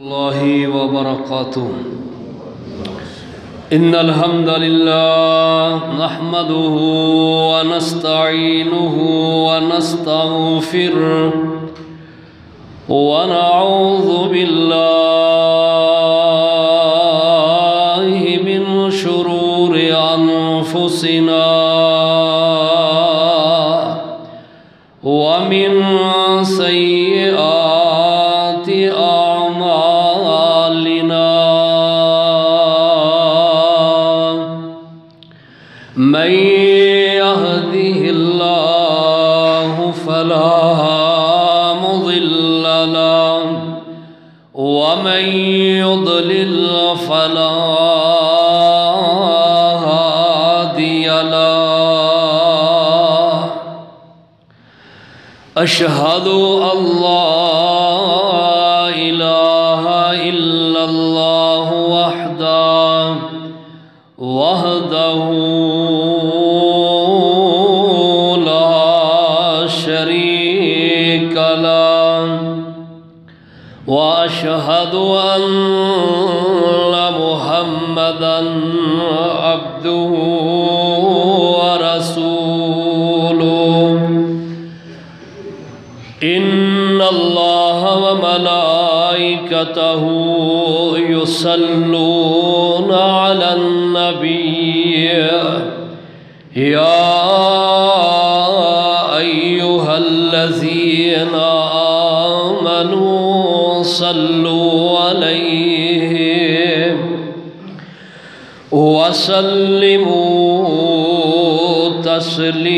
الله وبركاته. إن الحمد لله نحمده ونستعينه ونستغفره ونعوذ بالله من شرور أنفسنا ومن سيئات أعمالنا من يهده الله فلا مضل له ومن يضلل فلا هادي له. أشهد أن لا إله إلا الله وحده لا شريك له وأشهد أن محمدًا عبده ورسوله. إن الله وملائكته يصلون على النبي يا أيها الذين آمنوا صلوا عليه وسلموا تسليما.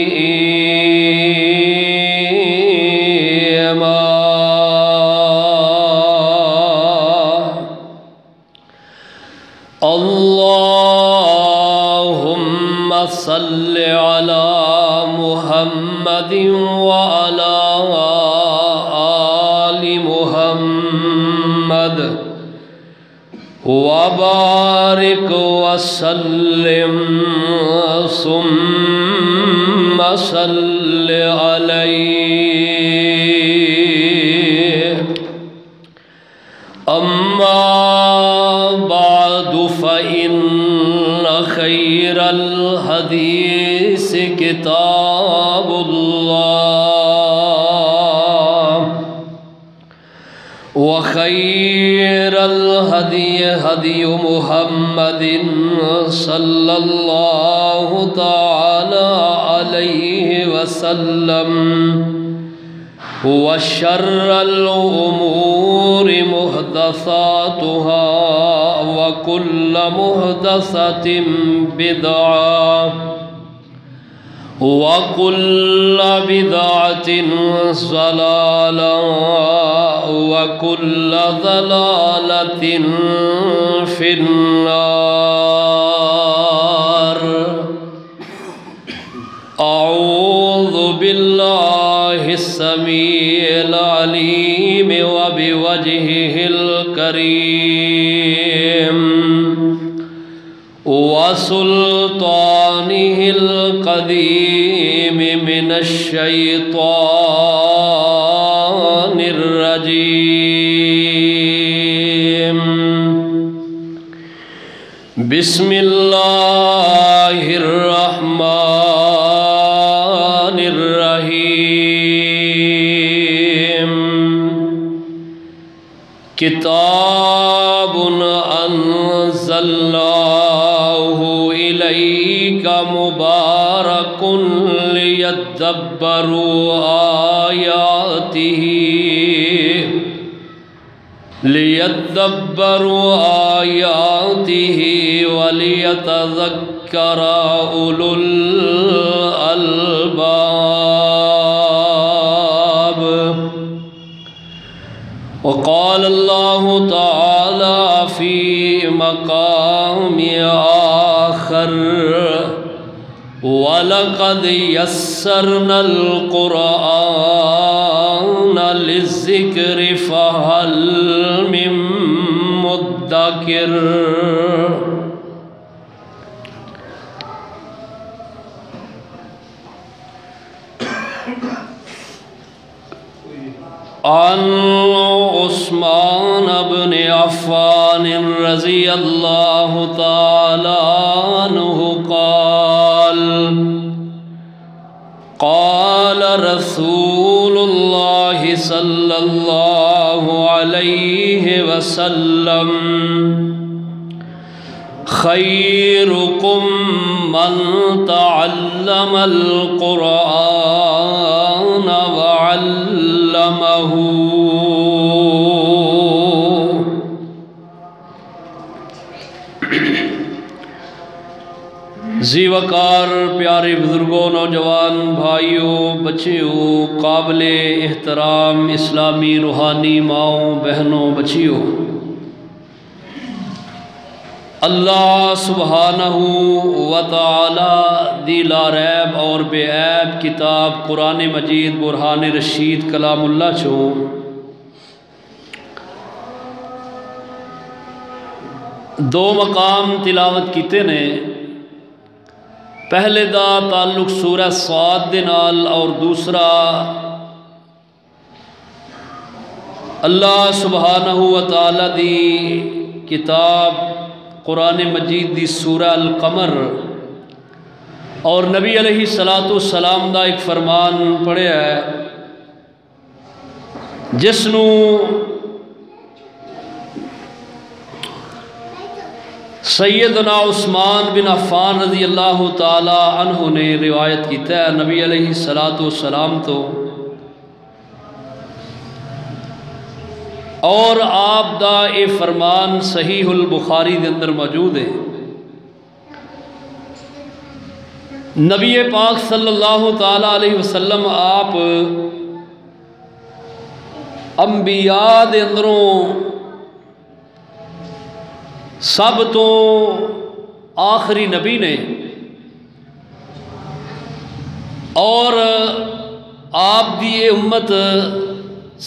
اللهم صل على محمد وعلى آل محمد وبارك وسلم ثم صل عليه. أما بعد فإن خير الحديث كتاب الله وخير الهدي هدي محمد صلى الله تعالى عليه وسلم وشر الأمور محدثاتها وكل محدثة بدعة وكل بدعة ضلالة وكل ضلالة في النار. أعوذ بالله السميع العليم وبوجهه الكريم وسلطانه القديم من الشيطان الرجيم. بسم الله الرحمن الرحيم. كتاب أنزلناه إليك مبارك ليدبروا آياته وليتذكر أولو الألباب. وقال الله تعالى في مقام آخر وَلَقَدْ يَسَّرْنَا الْقُرْآنَ لِلذِّكْرِ فَهَلْ مِن مُّدَّكِرٍ. عن عثمان بن عفان رضی اللہ تعالی عنہ قال قال رسول اللہ صلی اللہ علیہ وسلم خیرکم من تعلم القرآن وعلمہ۔ ذی وقار پیارے بزرگوں، نوجوان بھائیوں، بچیوں، قابل احترام اسلامی روحانی ماؤں بہنوں بچیوں، اللہ سبحانہ و تعالی دی لا ریب اور بے عیب کتاب قرآن مجید برہان رشید کلام اللہ چھو دو مقام تلاوت کیتے نے۔ پہلے دا تعلق سورہ صاد دے نال اور دوسرا اللہ سبحانہ و تعالی دی کتاب قرآن مجید دی سورہ القمر اور نبی علیہ السلام دا ایک فرمان پڑھیا ہے جس نو سیدنا عثمان بن عفان رضی اللہ تعالی عنہ نے روایت کیتا ہے نبی علیہ السلام تو، اور آپ دا اے فرمان صحیح البخاری دے اندر موجود ہے۔ نبی پاک صلی اللہ تعالی علیہ وسلم آپ انبیاء دے اندروں سب تو آخری نبی نے، اور آپ دی یہ امت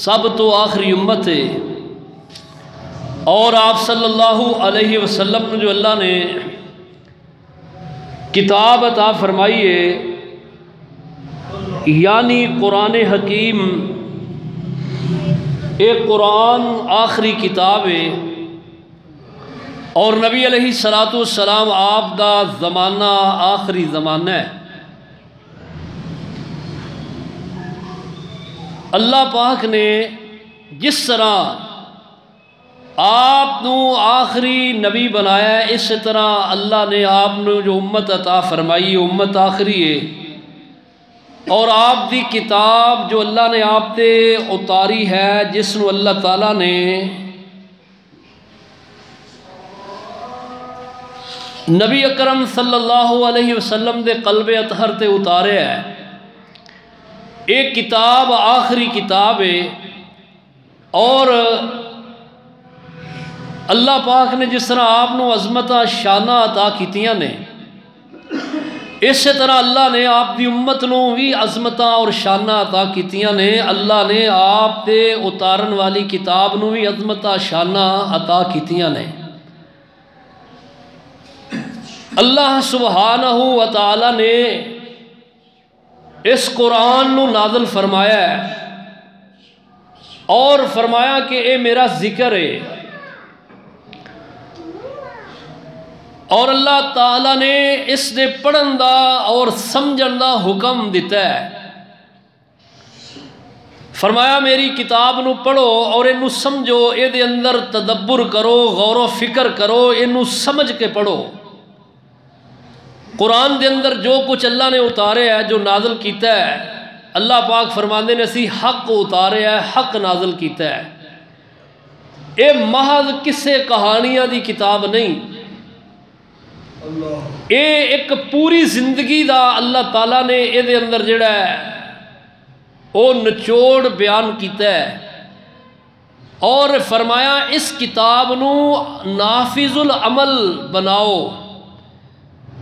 سب تو آخری امت ہے، اور آپ صلی اللہ علیہ وسلم جو اللہ نے کتاب عطا فرمائی ہے یعنی قرآن حکیم، ایک قرآن آخری کتاب ہے، اور نبی علیہ السلام آپ دا زمانہ آخری زمانہ ہے۔ اللہ پاک نے جس طرح آپ نو آخری نبی بنایا ہے، اس طرح اللہ نے آپ نو جو امت عطا فرمائی ہے، امت آخری ہے، اور آپ دی کتاب جو اللہ نے آپ تے اتاری ہے، جس نو اللہ تعالیٰ نے نبی اکرم صلی اللہ علیہ وسلم دے قلب اطہر تے اتارے ہے، ایک کتاب آخری کتاب ہے، اور اللہ پاک نے جس طرح آپ نو عظمتہ شانہ عطا کیتیاں نے، اسی طرح اللہ نے آپ دی امت نو بھی عظمتہ اور شانہ عطا کیتیاں نے۔ اللہ نے آپ تے اتارن والی کتاب نو بھی عظمتہ شانہ عطا کیتیاں نے۔ اللہ سبحانہ و تعالی نے اس قرآن نو نازل فرمایا ہے اور فرمایا کہ اے میرا ذکر ہے، اور اللہ تعالی نے اس نے پڑھن دا اور سمجھن دا حکم دیتا ہے۔ فرمایا میری کتاب نو پڑھو اور انو سمجھو، اے دے اندر تدبر کرو، غور و فکر کرو، انو سمجھ کے پڑھو۔ قرآن دے اندر جو کچھ اللہ نے اتارے ہے، جو نازل کیتا ہے، اللہ پاک فرماندے نے اسی حق اتارے ہے، حق نازل کیتا ہے۔ اے محض قصے کہانیاں دی کتاب نہیں، اے ایک پوری زندگی دا اللہ تعالیٰ نے اے دے اندر جڑا ہے او نچوڑ بیان کیتا ہے، اور فرمایا اس کتاب نو نافذ العمل بناؤ،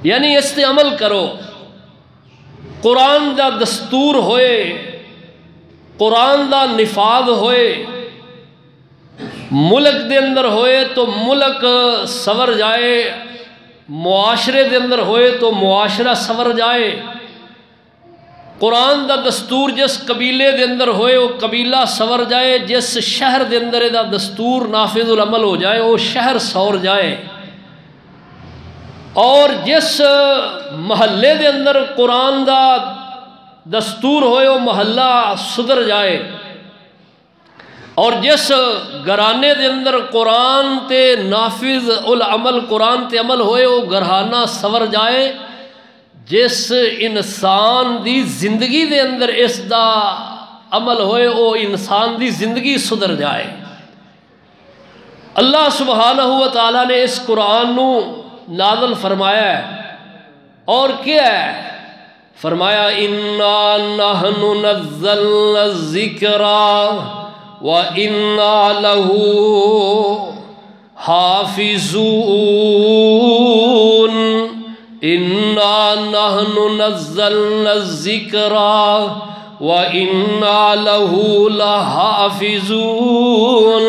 یعنی اس تے عمل کرو۔ قرآن دا دستور ہوئے، قرآن دا نفاذ ہوئے، ملک دے اندر ہوئے تو ملک سور جائے، معاشرے دے اندر ہوئے تو معاشرہ سور جائے، قرآن دا دستور جس قبیلے دے اندر ہوئے وہ قبیلہ سور جائے، جس شہر دے اندر دا دستور نافذ العمل ہو جائے وہ شہر سور جائے، اور جس محلے دے اندر قرآن دا دستور ہوئے وہ محلہ سدھر جائے، اور جس گھرانے دے اندر قرآن تے نافذ العمل قرآن تے عمل ہوئے وہ گھرانہ سور جائے، جس انسان دی زندگی دے اندر اس دا عمل ہوئے وہ انسان دی زندگی سدھر جائے۔ اللہ سبحانہ و تعالیٰ نے اس قرآن نو نازل فرمایا ہے، اور کیا ہے؟ فرمایا اِنَّا نَحْنُ نَزَّلْنَا الذِّكْرَ وَإِنَّا لَهُ حَافِظُونَ اِنَّا نَحْنُ نَزَّلْنَا الذِّكْرَ وَإِنَّا لَهُ لَحَافِظُونَ۔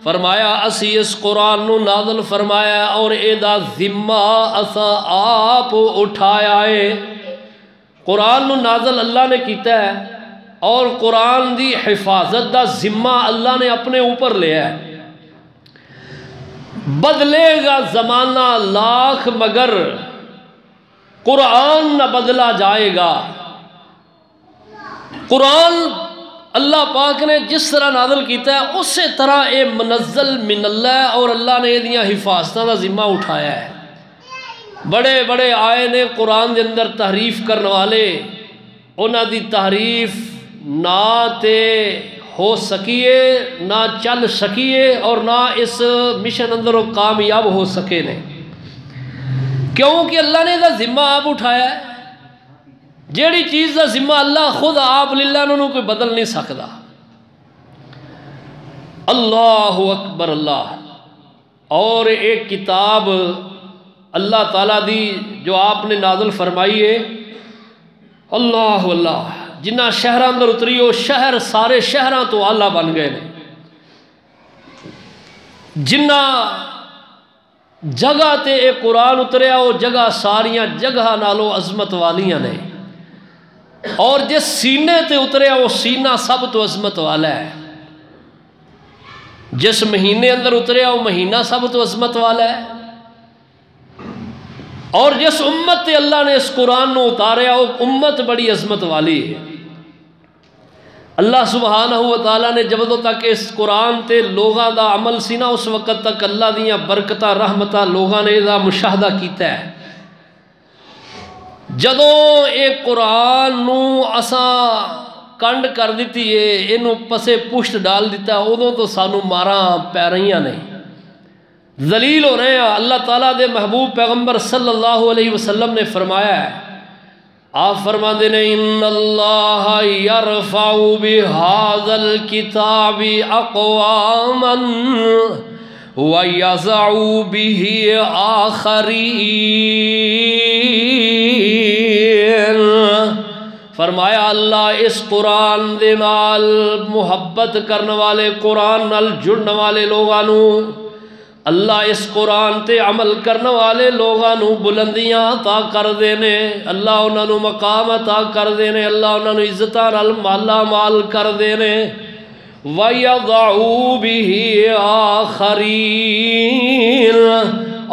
فرمایا اسی اس قرآن نو نازل فرمایا اور اے دا ذمہ اسا آپ اٹھایا ہے۔ قرآن نو نازل اللہ نے کیتا ہے اور قرآن دی حفاظت دا ذمہ اللہ نے اپنے اوپر لیا ہے۔ بدلے گا زمانہ لاکھ مگر قرآن نہ بدلا جائے گا۔ قرآن اللہ پاک نے جس طرح نازل کیتا ہے اسی طرح اے منزل من اللہ، اور اللہ نے یہ حفاظتوں کا ذمہ اٹھایا ہے۔ بڑے بڑے آئے نے قرآن دے اندر تحریف کرنے والے، انہاں دی تحریف نہ تے ہو سکیے، نہ چل سکیے، اور نہ اس مشن اندر وہ کامیاب ہو سکے نے، کیونکہ اللہ نے دا ذمہ آپ اٹھایا ہے۔ جیڑی چیز دا ذمہ اللہ خود آپ للہ انہوں کوئی بدل نہیں سکتا۔ اللہ اکبر اللہ۔ اور ایک کتاب اللہ تعالیٰ دی جو آپ نے نازل فرمائی ہے، اللہ اللہ، جنہ شہرہ اندر اتری ہو شہر سارے شہراں تو آلہ بن گئے نے، جنہ جگہ تے ایک قرآن اتریا وہ جگہ ساریاں جگہ نالو عظمت والیاں نے، اور جس سینے تے اتریا وہ سینہ سب تو عظمت والا ہے، جس مہینے اندر اتریا وہ مہینہ سب تو عظمت والا ہے، اور جس امت تے اللہ نے اس قرآن نو اتاریا وہ امت بڑی عظمت والی ہے۔ اللہ سبحانہ و تعالیٰ نے جب تک اس قرآن تے لوگاں دا عمل سی نا اس وقت تک اللہ دیاں برکتہ رحمتہ لوگاں نے دا مشاہدہ کیتا ہے۔ جدوں ایک قرآن نو اساں کنڈ کر دیتی ہے، انہوں پسے پشت ڈال دیتا ہے، ادوں تو سانو ماراں پی رہیاں نہیں، ذلیل ہو رہے ہیں۔ اللہ تعالیٰ دے محبوب پیغمبر صلی اللہ علیہ وسلم نے فرمایا ہے، آپ فرما دے نے ان اللہ یرفع بہذا الکتاب اقواما ویضع بہ آخرین۔ فرمایا اللہ اس قرآن دے نال محبت کرنے والے، قرآن نال جڑنے والے لوگانو، اللہ اس قرآن تے عمل کرنے والے لوگانو بلندیاں عطا کر دینے، اللہ انہاں نو مقام عطا کر دینے، اللہ انہاں نو عزتاں نال مالا مال کر دینے۔ وَيَضَعُوا بِهِ آخَرِينَ،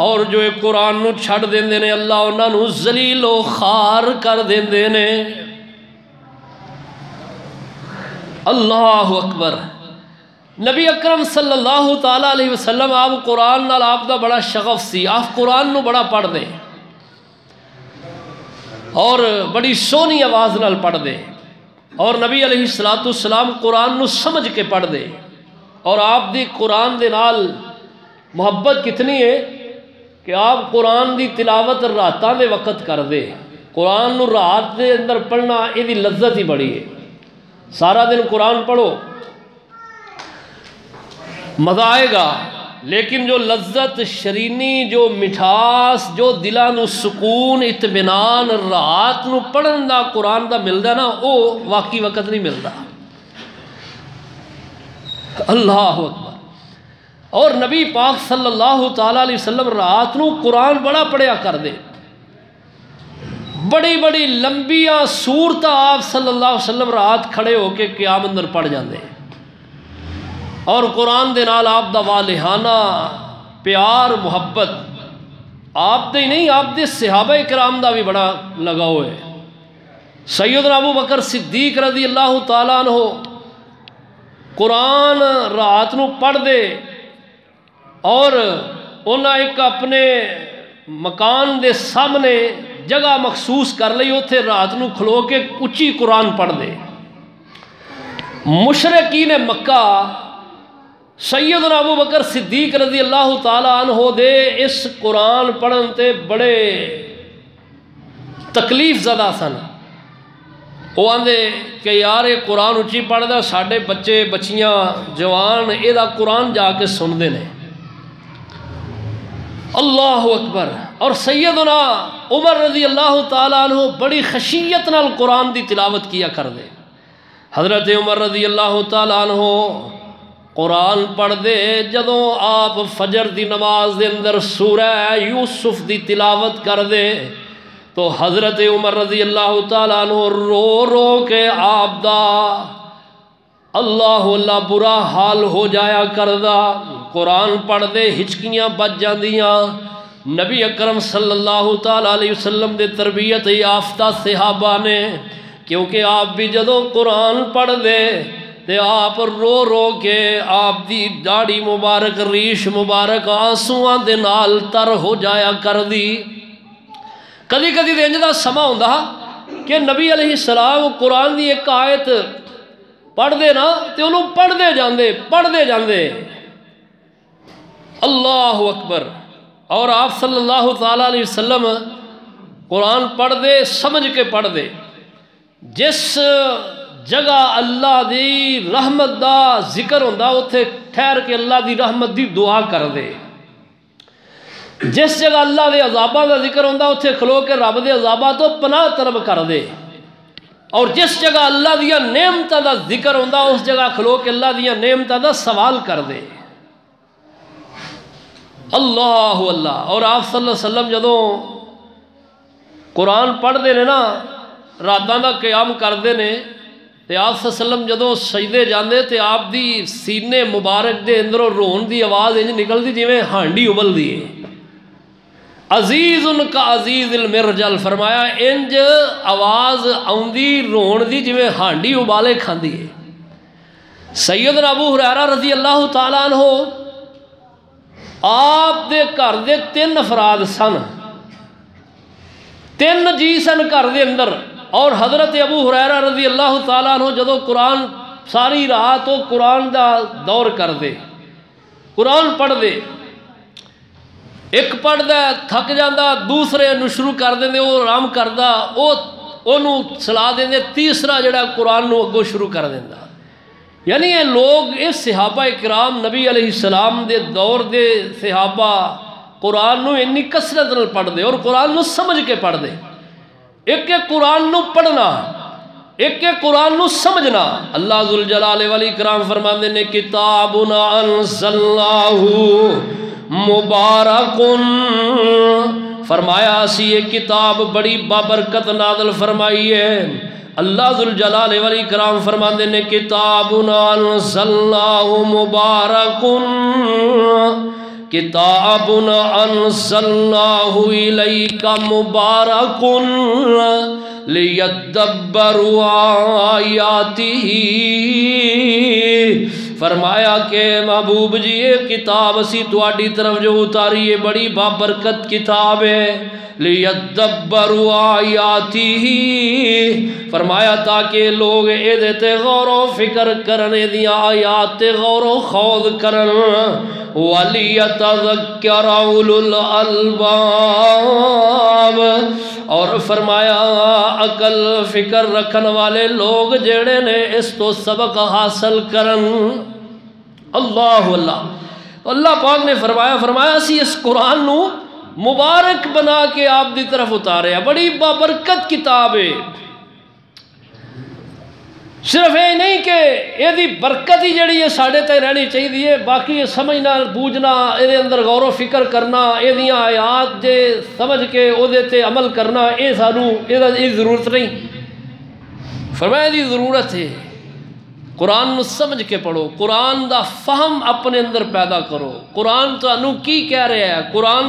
اور جو ایک قرآن نو چھڑ دیندے نے اللہ انہاں نو ذلیل و خار کر دیندے نے۔ اللہ اکبر۔ نبی اکرم صلی اللہ تعالیٰ علیہ وسلم آپ قرآن نال آپ دا بڑا شغف سی، آپ قرآن نو بڑا پڑھ دے اور بڑی سونی آواز نال پڑھ دے، اور نبی علیہ السلام قرآن نو سمجھ کے پڑھ دے، اور آپ دی قرآن دے نال محبت کتنی ہے کہ آپ قرآن دی تلاوت راتاں دے وقت کر دے۔ قرآن نو رات دے اندر پڑھنا یہ دی لذت ہی بڑی ہے۔ سارا دن قرآن پڑھو مزہ آئے گا، لیکن جو لذت شرینی، جو مٹھاس، جو دلاں نو سکون اطمینان رات نو پڑھن دا قرآن دا ملدا نا، وہ واقعی وقت نہیں ملدا۔ اللہ اکبر۔ اور نبی پاک صلی اللہ تعالیٰ علیہ وسلم رات نو قرآن بڑا پڑھیا کر دے، بڑی بڑی لمبیاں سورتاں آپ صلی اللہ علیہ وسلم رات کھڑے ہو کے قیام اندر پڑھ جاندے اور قرآن دے نال آپ دا والہانہ پیار محبت آپ دے ہی نہیں آپ دے صحابہ کرام دا بھی بڑا لگاؤ ہے۔ سیدنا ابو بکر صدیق رضی اللہ تعالیٰ عنہ قرآن رات نو پڑھ دے اور انہاں ایک اپنے مکان دے سامنے جگہ مخصوص کر لئی اتھے رات نو کھلو کے اچھی قرآن پڑھ دے۔ مشرکین مکہ سیدنا ابو بکر صدیق رضی اللہ تعالیٰ عنہ دے اس قرآن پڑھن تے بڑے تکلیف زدہ سن۔ وہ آندے کہ یار یہ قرآن اچھی پڑھ دا ساڑھے بچے بچیاں جوان اے دا قرآن جا کے سن دے نے۔ اللہ اکبر۔ اور سیدنا عمر رضی اللہ تعالیٰ عنہ بڑی خشیت نال قرآن دی تلاوت کیا کر دے۔ حضرت عمر رضی اللہ تعالیٰ عنہ قرآن پڑھ دے جدوں آپ فجر دی نماز دے اندر سورہ یوسف دی تلاوت کر دے تو حضرت عمر رضی اللہ تعالیٰ عنہ رو رو کے آپ دا اللہ برا حال ہو جایا کردہ۔ قرآن پڑھ دے ہچکیاں بچ جاندیاں۔ نبی اکرم صلی اللہ تعالیٰ علیہ وسلم دے تربیت یافتہ صحابہ نے کیونکہ آپ بھی جدوں قرآن پڑھ دے تے آپ رو رو کے آپ دی داڑھی مبارک ریش مبارک آنسواں دے نال تر ہو جایا کر دی۔ کدی کدی دے انج دا سما ہوندا کہ نبی علیہ السلام قرآن دی ایک آیت پڑھ دے نا تے انہوں پڑھ دے جاندے اللہ اکبر۔ اور آپ صلی اللہ تعالیٰ علیہ وسلم قرآن پڑھ دے سمجھ کے پڑھ دے۔ جس جگہ اللہ دی رحمت دا ذکر ہوندا اتھے ٹھہر کے اللہ دی رحمت دی دعا کر دے۔ جس جگہ اللہ دے عذاباں دا ذکر ہوندا اتھے کھلو کے رب دے عذاباں تو پناہ طلب کر دے۔ اور جس جگہ اللہ دیا نعمتاں دا ذکر ہوندا اس جگہ کھلو کے اللہ دیا نعمتاں دا سوال کر دے۔ اللہ اللہ۔ اور آپ صلی اللہ علیہ وسلم جدوں قرآن پڑھ دے نے نا راتاں دا قیام کر دے نے تے آپ صلی اللہ علیہ وسلم جدوں سجدے جاندے تے آپ دی سینے مبارک دے اندروں رون دی آواز انج نکل دی جویں ہانڈی ابل دی ہے۔ عزیز ان کا عزیز المرجل، فرمایا انج آواز آؤندی رون دی جویں ہانڈی ابالے کھاندی ہے۔ سیدنا ابو ہریرہ رضی اللہ تعالیٰ عنہ آپ دے گھر دے 3 افراد سن، 3 جی سن گھر دے اندر۔ اور حضرت ابو ہریرہ رضی اللہ تعالیٰ عنہ جدو قرآن ساری رات وہ قرآن دا دور کر دے، قرآن پڑھ دے، ایک پڑھ دے تھک جاندہ دوسرے نو شروع کر دے وہ آرام کردہ وہ سلا دے تیسرا جڑا قرآن نو اگو شروع کر دیندہ۔ یعنی یہ لوگ اس صحابہ اکرام نبی علیہ السلام دے دور دے صحابہ قرآن نو انی کثرت نال پڑھ دے اور قرآن نو سمجھ کے پڑھ دے۔ ایک قرآن نو پڑھنا، ایک قرآن نو سمجھنا۔ اللہ ذوالجلال والاکرام فرماندے نے کتابنا انزلناہ مبارکن، فرمایا اسی یہ کتاب بڑی بابرکت نازل فرمائی ہے۔ اللہ ذوالجلال والاکرام فرماندے نے کتابنا انزلناہ مبارکن، کتابنا انزلناہ الیک مبارکن لیدبروا آیاتہ، فرمایا کہ محبوب جی یہ کتاب اسی تواڈی طرف جو اتاری ہے بڑی بابرکت کتاب ہے، لیدبروا آیاتہ، فرمایا تاکہ لوگ اے دیتے غور و فکر کرنے دیا آیات غور و خوض کرن، وَلِيَتَذَكَّرَ أُولُو الْأَلْبَابِ، اور فرمایا عقل فکر رکھن والے لوگ جڑے نے اس تو سبق حاصل کرن۔ اللہ اللہ اللہ پاک نے فرمایا اسی اس قرآن نو مبارک بنا کے آپ دی طرف اتارے، بڑی بابرکت کتاب ہے۔ صرف یہ نہیں کہ یہ برکت ہی جڑی ہے ساڈے تے رہنی چاہیے، باقی یہ سمجھنا بوجھنا، یہ اندر غور و فکر کرنا، یہ آیات جے سمجھ کے وہ تے عمل کرنا، یہ سانوں یہ ضرورت نہیں۔ فرمایا دی ضرورت ہے قرآن نو سمجھ کے پڑھو، قرآن دا فہم اپنے اندر پیدا کرو، قرآن تانوں کی کہہ رہا ہے، قرآن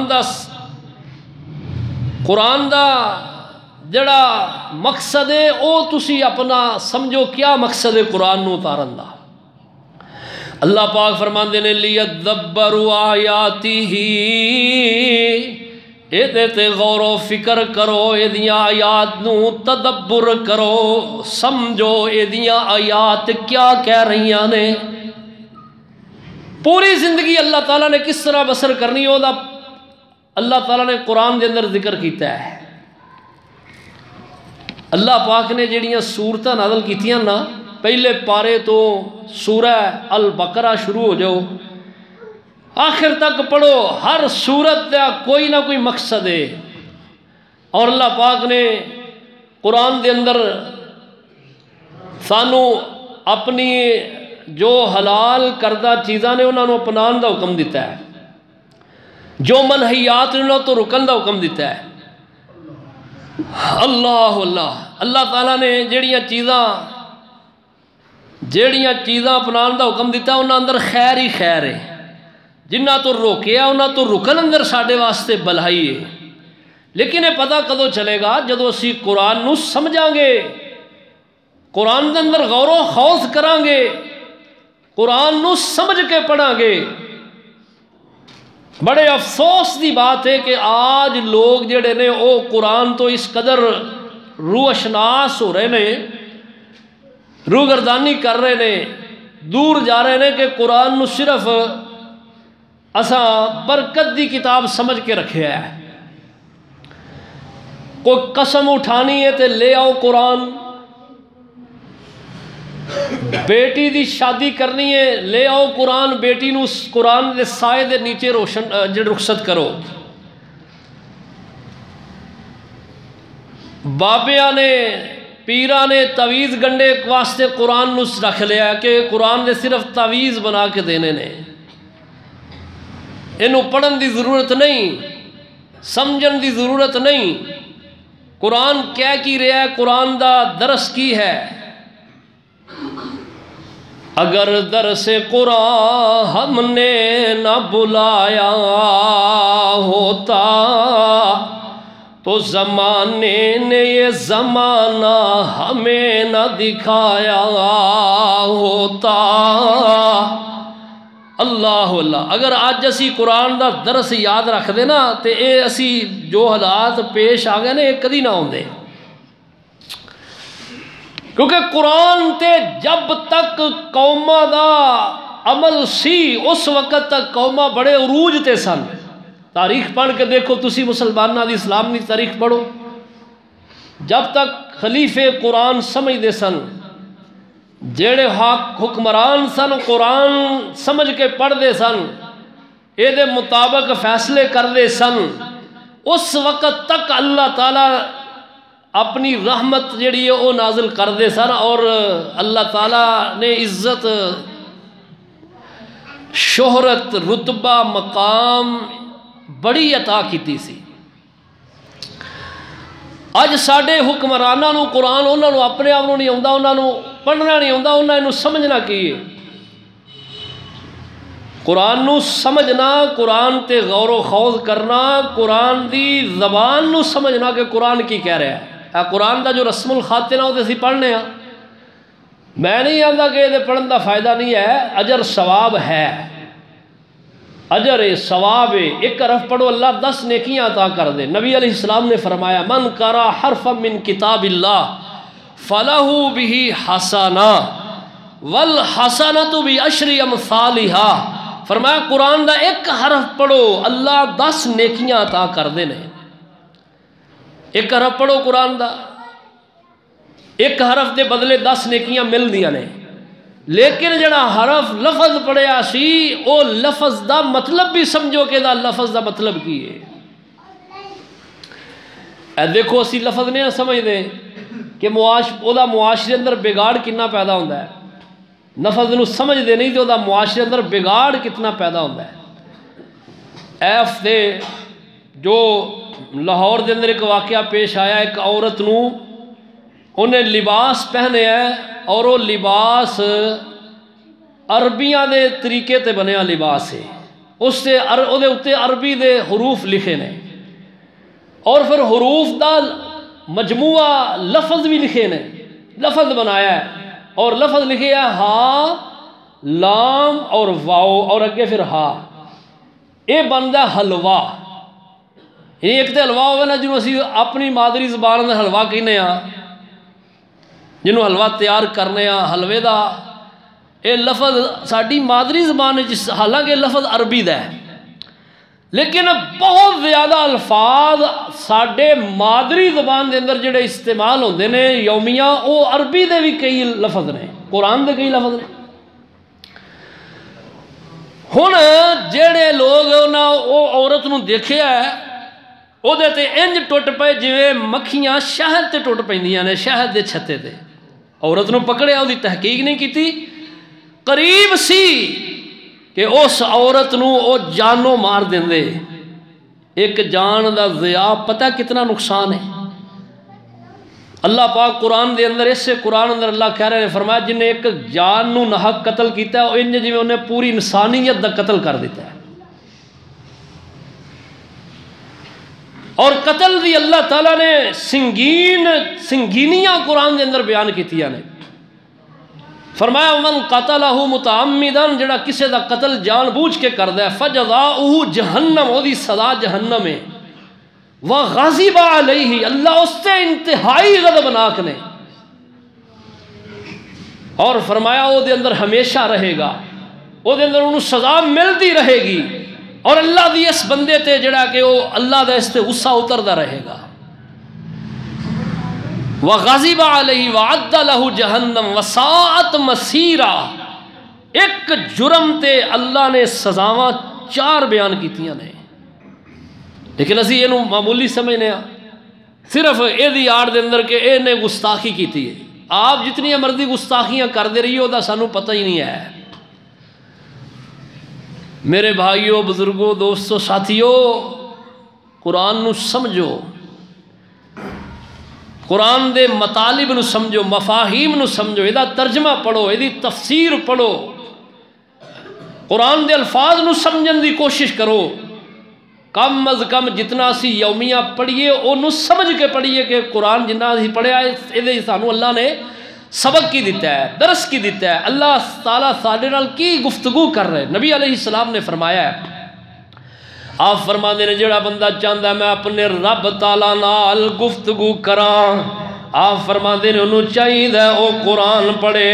دا جڑا مقصد ہے او تسی اپنا سمجھو، کیا مقصد ہے قرآن نو اتارن دا۔ اللہ پاک فرماندے نے لیدبروا آیاتہ، یہ تے غور و فکر کرو، یہ آیات نو تدبر کرو، سمجھو یہ آیات کیا کہہ رہی نے۔ پوری زندگی اللہ تعالیٰ نے کس طرح بسر کرنی ہو دا اللہ تعالیٰ نے قرآن دے اندر ذکر کیتا ہے۔ اللہ پاک نے جڑیاں سورتاں نازل کیتیاں نا، پہلے پارے تو سورہ البقرہ شروع ہو جاؤ، آخر تک پڑھو، ہر سورت کا کوئی نہ کوئی مقصد ہے۔ اور اللہ پاک نے قرآن دے اندر سانو اپنی جو حلال کردہ چیزاں نے انہوں نے اپنان دا حکم دیتا ہے، جو منہیات نے انہوں تو رکن دا حکم دیتا ہے۔ اللہ تعالیٰ نے جیڑیاں چیزاں اپنان دا حکم دیتا ہے انہوں اندر خیر ہی خیر ہے، جنہ تو روکیا انہوں تو رکن اندر ساڑھے واسطے بلائی ہے۔ لیکن یہ پتہ کدو چلے گا جدو اسی قرآن نو سمجھاں گے، قرآن دے اندر غور و خوض کران گے، قرآن نو سمجھ کے پڑھاں گے۔ بڑے افسوس دی بات ہے کہ آج لوگ جڑے نے او قرآن تو اس قدر روشناس ہو رہے نے، روگردانی کر رہے نے، دور جا رہے نے کہ قرآن نو صرف اساں برکت دی کتاب سمجھ کے رکھے ہے۔ کوئی قسم اٹھانی ہے تے لے آؤ قرآن، بیٹی دی شادی کرنی ہے لے آؤ قرآن، بیٹی نو قرآن دے سائے دے نیچے رخصت کرو۔ بابیاں نے پیراں نے تعویذ گنڈے واسطے قرآن نو رکھ لیا کہ قرآن دے صرف تعویذ بنا کے دینے نے، انہوں پڑھن دی ضرورت نہیں، سمجھن دی ضرورت نہیں۔ قرآن کیا کی رہا ہے، قرآن دا درس کی ہے۔ اگر درس قرآن ہم نے نہ بلایا ہوتا تو زمانے نے یہ زمانہ ہمیں نہ دکھایا ہوتا۔ اللہ اگر آج اسی قرآن دا درس یاد رکھ دے نا تے اے اسی جو حالات پیش آ گئے نے یہ کدی نہ ہوندے، کیونکہ قرآن تے جب تک قوماں دا عمل سی اس وقت تک قوماں بڑے عروج تے سن۔ تاریخ پڑھ کے دیکھو تسی مسلمانہ دی اسلام دی تاریخ پڑھو، جب تک خلیفے قرآن سمجھ دے سن، جیڑے حکمران سن قرآن سمجھ کے پڑھ دے سن، اے دے مطابق فیصلے کر دے سن، اس وقت تک اللہ تعالیٰ اپنی رحمت جڑی ہے وہ نازل کر دے سن، اور اللہ تعالیٰ نے عزت، شہرت، رتبہ، مقام بڑی عطا کیتی سی۔ اج ساڈے حکمراناں نو قرآن انہاں نو اپنے آپ نو نہیں آوندا، انہاں نو پڑھنا نہیں آوندا، انہاں نو سمجھنا کی ہے۔ قرآن نو سمجھنا، قرآن تے غور و خوض کرنا، قرآن دی زبان نو سمجھنا کہ قرآن کی کہہ رہا ہے۔ قرآن دا جو رسم الخط ہے نا وہ اسی پڑھنے ہاں، میں نہیں آندا کہ یہ پڑھن دا فائدہ نہیں ہے، اجر ثواب ہے، اجر ثواب ہے۔ ایک حرف پڑھو اللہ 10 نیکیاں عطا کر دے۔ نبی علیہ السلام نے فرمایا من قرأ حرفا من کتاب اللہ فلہ بہ حسنہ والحسنۃ بعشر امثالھا، فرمایا قرآن دا ایک حرف پڑھو اللہ 10 نیکیاں عطا کر دے نے۔ ایک حرف پڑھو قرآن دا، ایک حرف دے بدلے 10 نیکیاں مل دیا نے۔ لیکن جڑا حرف لفظ پڑھیا سی او لفظ دا مطلب بھی سمجھو کہ دا لفظ دا مطلب کی ہے۔ اے دیکھو اسی لفظ نہیں سمجھ دے، کہ معاشرے اندر بگاڑ کتنا پیدا ہوتا ہے، لفظ نو سمجھتے نہیں تو وہ معاشرے اندر بگاڑ کتنا پیدا ہوتا ہے۔ ایف دے جو لاہور دے اندر ایک واقعہ پیش آیا، ایک عورت نو انہیں لباس پہنے ہے اور وہ لباس عربیاں دے طریقے تے بنیا لباس ہے، اس سے اتنے عربی دے حروف لکھے نے اور پھر حروف دا مجموعہ لفظ بھی لکھے نے، لفظ بنایا ہے اور لفظ لکھے ہے ہا لام اور واؤ اور اگے پھر ہا، یہ بنتا ہے حلوہ۔ یعنی ایک تو حلوہ ہوگا نا جنہوں اسی اپنی مادری زبان میں حلوہ کہنے ہاں، جنہوں حلوہ تیار کرنے ہاں، حلوے دا یہ لفظ ساری مادری زبان، حالانکہ لفظ عربی دا ہے لیکن بہت زیادہ الفاظ ساڈے مادری زبان دے اندر جڑے استعمال ہوندے نے یومیہ، وہ عربی دے بھی کئی لفظ نے، قرآن دے کئی لفظ نے۔ ہن جڑے لوگ وہ عورت نو دیکھیا ہے وہ تے انج ٹوٹ پے جویں مکھیاں شہد تے ٹوٹ پیندیاں نے، شہد دے چھتے تے۔ عورت نو پکڑیا، وہ تحقیق نہیں کیتی، قریب سی کہ اس عورت نو او جانوں مار دیندے۔ ایک جان دا ضیاء پتہ کتنا نقصان ہے۔ اللہ پاک قرآن دے اندر، اس سے قرآن اندر اللہ کہہ رہے ہیں، فرمایا جن نے ایک جان نو ناحق قتل کیتا ہے انج جویں انہیں پوری انسانیت دا قتل کر دیتا ہے۔ اور قتل دی اللہ تعالیٰ نے سنگینیاں قرآن دے اندر بیان کیتیاں نے۔ فرمایا من قتلہ متعمدن، جڑا کسے دا قتل جان بوجھ کے کر دے، فجزاؤہ جہنم، وہ دی سزا جہنم ہے، وغضب علیہ، اللہ اس سے انتہائی غضبناک نے، اور فرمایا وہ دے اندر ہمیشہ رہے گا، وہ دے اندر انہوں سزا ملتی رہے گی، اور اللہ دی اس بندے تے جڑا کہ وہ اللہ دا اس تے غصہ اتردا رہے گا۔ وغضب علیہ وعد لہ جہنم وساءت مسیرا، ایک جرم تے اللہ نے سزاواں 4 بیان کیتیاں نے، لیکن اسی یہ معمولی سمجھنے ہاں، صرف یہ آڑ دے اندر کہ اے نے گستاخی کیتی ہے۔ آپ جتنی مرضی گستاخیاں کر دے رہی ہو دا سانو پتہ ہی نہیں ہے۔ میرے بھائیوں، بزرگوں، دوستوں، ساتھیوں، قرآن نو سمجھو، قرآن دے مطالب نو سمجھو، مفاہیم نو سمجھو، یہ ترجمہ پڑھو، یہ تفسیر پڑھو، قرآن دے الفاظ نو سمجھن دی کوشش کرو۔ کم از کم جتنا اسی یومیہ پڑھیے انہوں سمجھ کے پڑھیے کہ قرآن جنہ اسی پڑھیا ہے یہ سانو اللہ نے سبق کی دیتا ہے، درس کی دیتا ہے، اللہ تعالیٰ ساڈے نال کی گفتگو کر رہے۔ نبی علیہ السلام نے فرمایا ہے، آپ فرماندے نے جڑا بندہ چاہتا ہے میں اپنے رب تعالیٰ نال گفتگو کراں، آپ فرماندے نے انہوں چاہیے او قرآن پڑھے،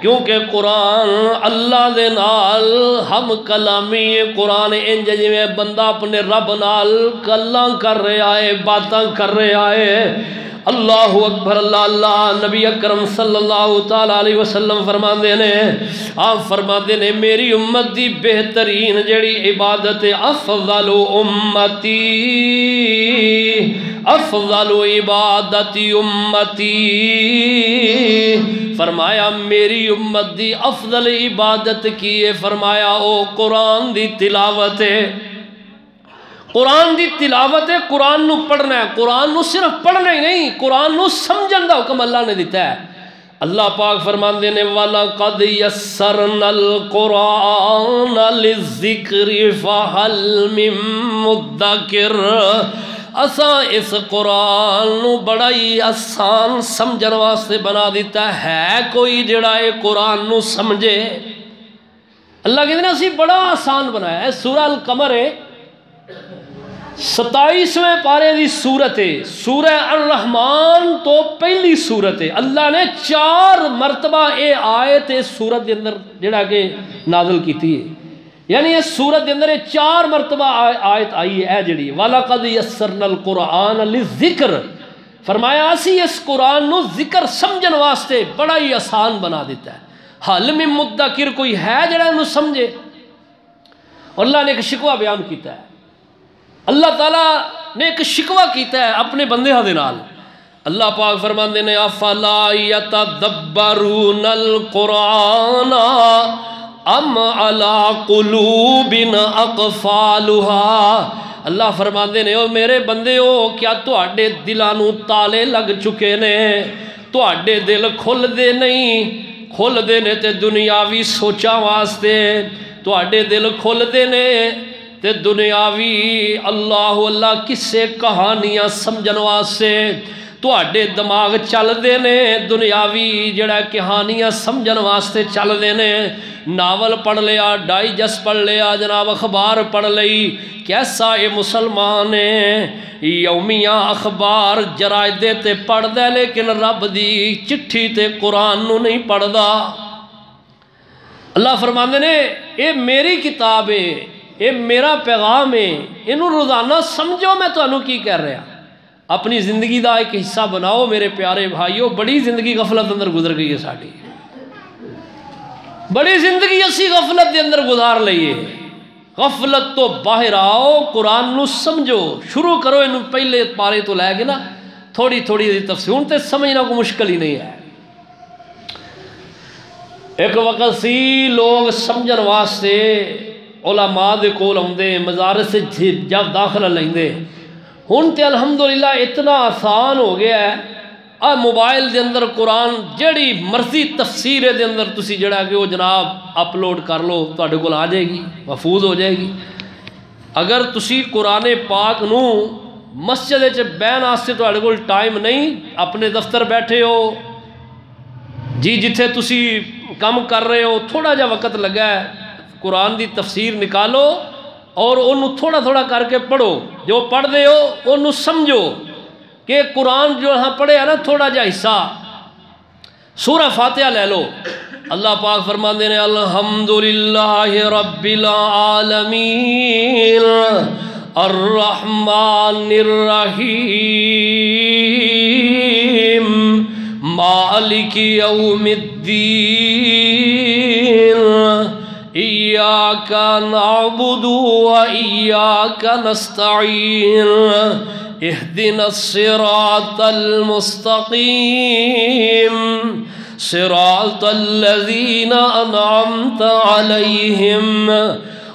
کیونکہ قرآن اللہ دے نال ہم کلامی، قرآن انج جویں بندہ اپنے رب نال گلاں کر رہا ہے، باتاں کر رہا ہے۔ اللہ اکبر، اللہ اللہ۔ نبی اکرم صلی اللہ تعالیٰ علیہ وسلم فرماندے نے، آپ فرماندے نے میری امت دی بہترین جڑی عبادت افضل امتی، افضل عبادت امتی، فرمایا میری امت دی افضل عبادت کی ہے، فرمایا او قرآن دی تلاوت ہے، قرآن دی تلاوت ہے، قرآن نو پڑھنا ہے، قرآن نو صرف پڑھنا ہی نہیں، قرآن نو سمجھن دا حکم اللہ نے دیتا ہے۔ اللہ پاک فرماندے نے وَلَقَدْ يَسَّرْنَا الْقُرْآنَ لِلذِّكْرِ فَهَلْ مِن مُدَّكِرٍ، اساں اس قرآن نو بڑا ہی آسان سمجھن واسطے بنا دیتا ہے، کوئی جڑا ہے قرآن نو سمجھے۔ اللہ کہتے ہیں اسی بڑا آسان بنایا ہے۔ سورہ القمر ہے، 27ویں پارے دی سورت ہے، سورہ الرحمن تو پہلی سورت ہے۔ اللہ نے 4 مرتبہ اے آیت اس سورت دے اندر جڑا کہ نازل کیتی ہے، یعنی اس سورت دے اندر 4 مرتبہ آیت آئی ہے جڑی وَلَقَدْ يَسَّرْنَا الْقُرْآنَ لِلذِّكْرِ، فرمایا اسی اس قرآن نو ذکر سمجھن واسطے بڑا ہی آسان بنا دیتا ہے۔ حل من مدکر، کوئی ہے جڑا انہوں سمجھے؟ اور اللہ نے ایک شکوہ بیان کیتا ہے، اللہ تعالیٰ نے ایک شکوہ کیتا ہے اپنے بندے دے نال، اللہ پاک فرماندے نے افلا یتدبرون القرآن ام علی قلوب اقفالها، اللہ فرماندے نے او میرے بندے ہو کیا تواڈے دلاں نوں تالے لگ چکے نے، تواڈے دل کھل دے نہیں، کھل دے نے تے دنیاوی سوچاں واسطے، تواڈے دل کھل دے نے تے دنیاوی اللہ کسے کہانیاں سمجھن واسطے، تواڈے دماغ چل دے نے دنیاوی جڑا کہانیاں سمجھن واسطے چل دے نے، ناول پڑھ لیا، ڈائجسٹ پڑھ لیا، جناب اخبار پڑھ لئی، کیسا اے مسلمان ہے یومیاں اخبار جرائدے تے پڑھ دے لیکن رب دی چٹھی تے قرآن نو نہیں پڑھ دا۔ اللہ فرماندے نے اے میری کتاب ہے، اے میرا پیغام ہے، انہوں روزانہ سمجھو میں تو انہوں کی کہہ رہا، اپنی زندگی دا ایک حصہ بناؤ میرے پیارے بھائیو۔ بڑی زندگی غفلت اندر گزر گئی ہے ساڑی، بڑی زندگی اسی غفلت دے اندر گزار لئیے۔ غفلت تو باہر آؤ، قرآن نو سمجھو، شروع کرو انہوں پہلے پارے تو لے گے نا تھوڑی تھوڑی تفسیر تے سمجھنا کو مشکل ہی نہیں ہے۔ ایک وقت سی لوگ سمجھن واسطے علماء دے کول آندے، مدارس سے جب داخلہ لیندے، ہن تے الحمدللہ اتنا آسان ہو گیا ہے، موبائل دے اندر قرآن جڑی مرضی تفسیر دے اندر تسی جڑا کہ وہ جناب اپلوڈ کر لو، تواڈے کول آ جائے گی، محفوظ ہو جائے گی۔ اگر تسی قرآن پاک نو مسجد وچ بہن واسطے تواڈے کول ٹائم نہیں، اپنے دفتر بیٹھے ہو جی، جتھے تسی کم کر رہے ہو، تھوڑا جا وقت لگا ہے، قرآن دی تفسیر نکالو اور انہوں تھوڑا تھوڑا کر کے پڑھو، جو پڑھ دے ہو انہوں سمجھو کہ قرآن جو ہاں پڑھے ہے نا تھوڑا جا حصہ، سورہ فاتحہ لے لو۔ اللہ پاک فرماندے نے الحمدللہ رب العالمین الرحمن الرحیم مالک یوم الدین ایاک نعبد و ایاک نستعین اہدنا الصراط المستقیم صراط الذین انعمت علیہم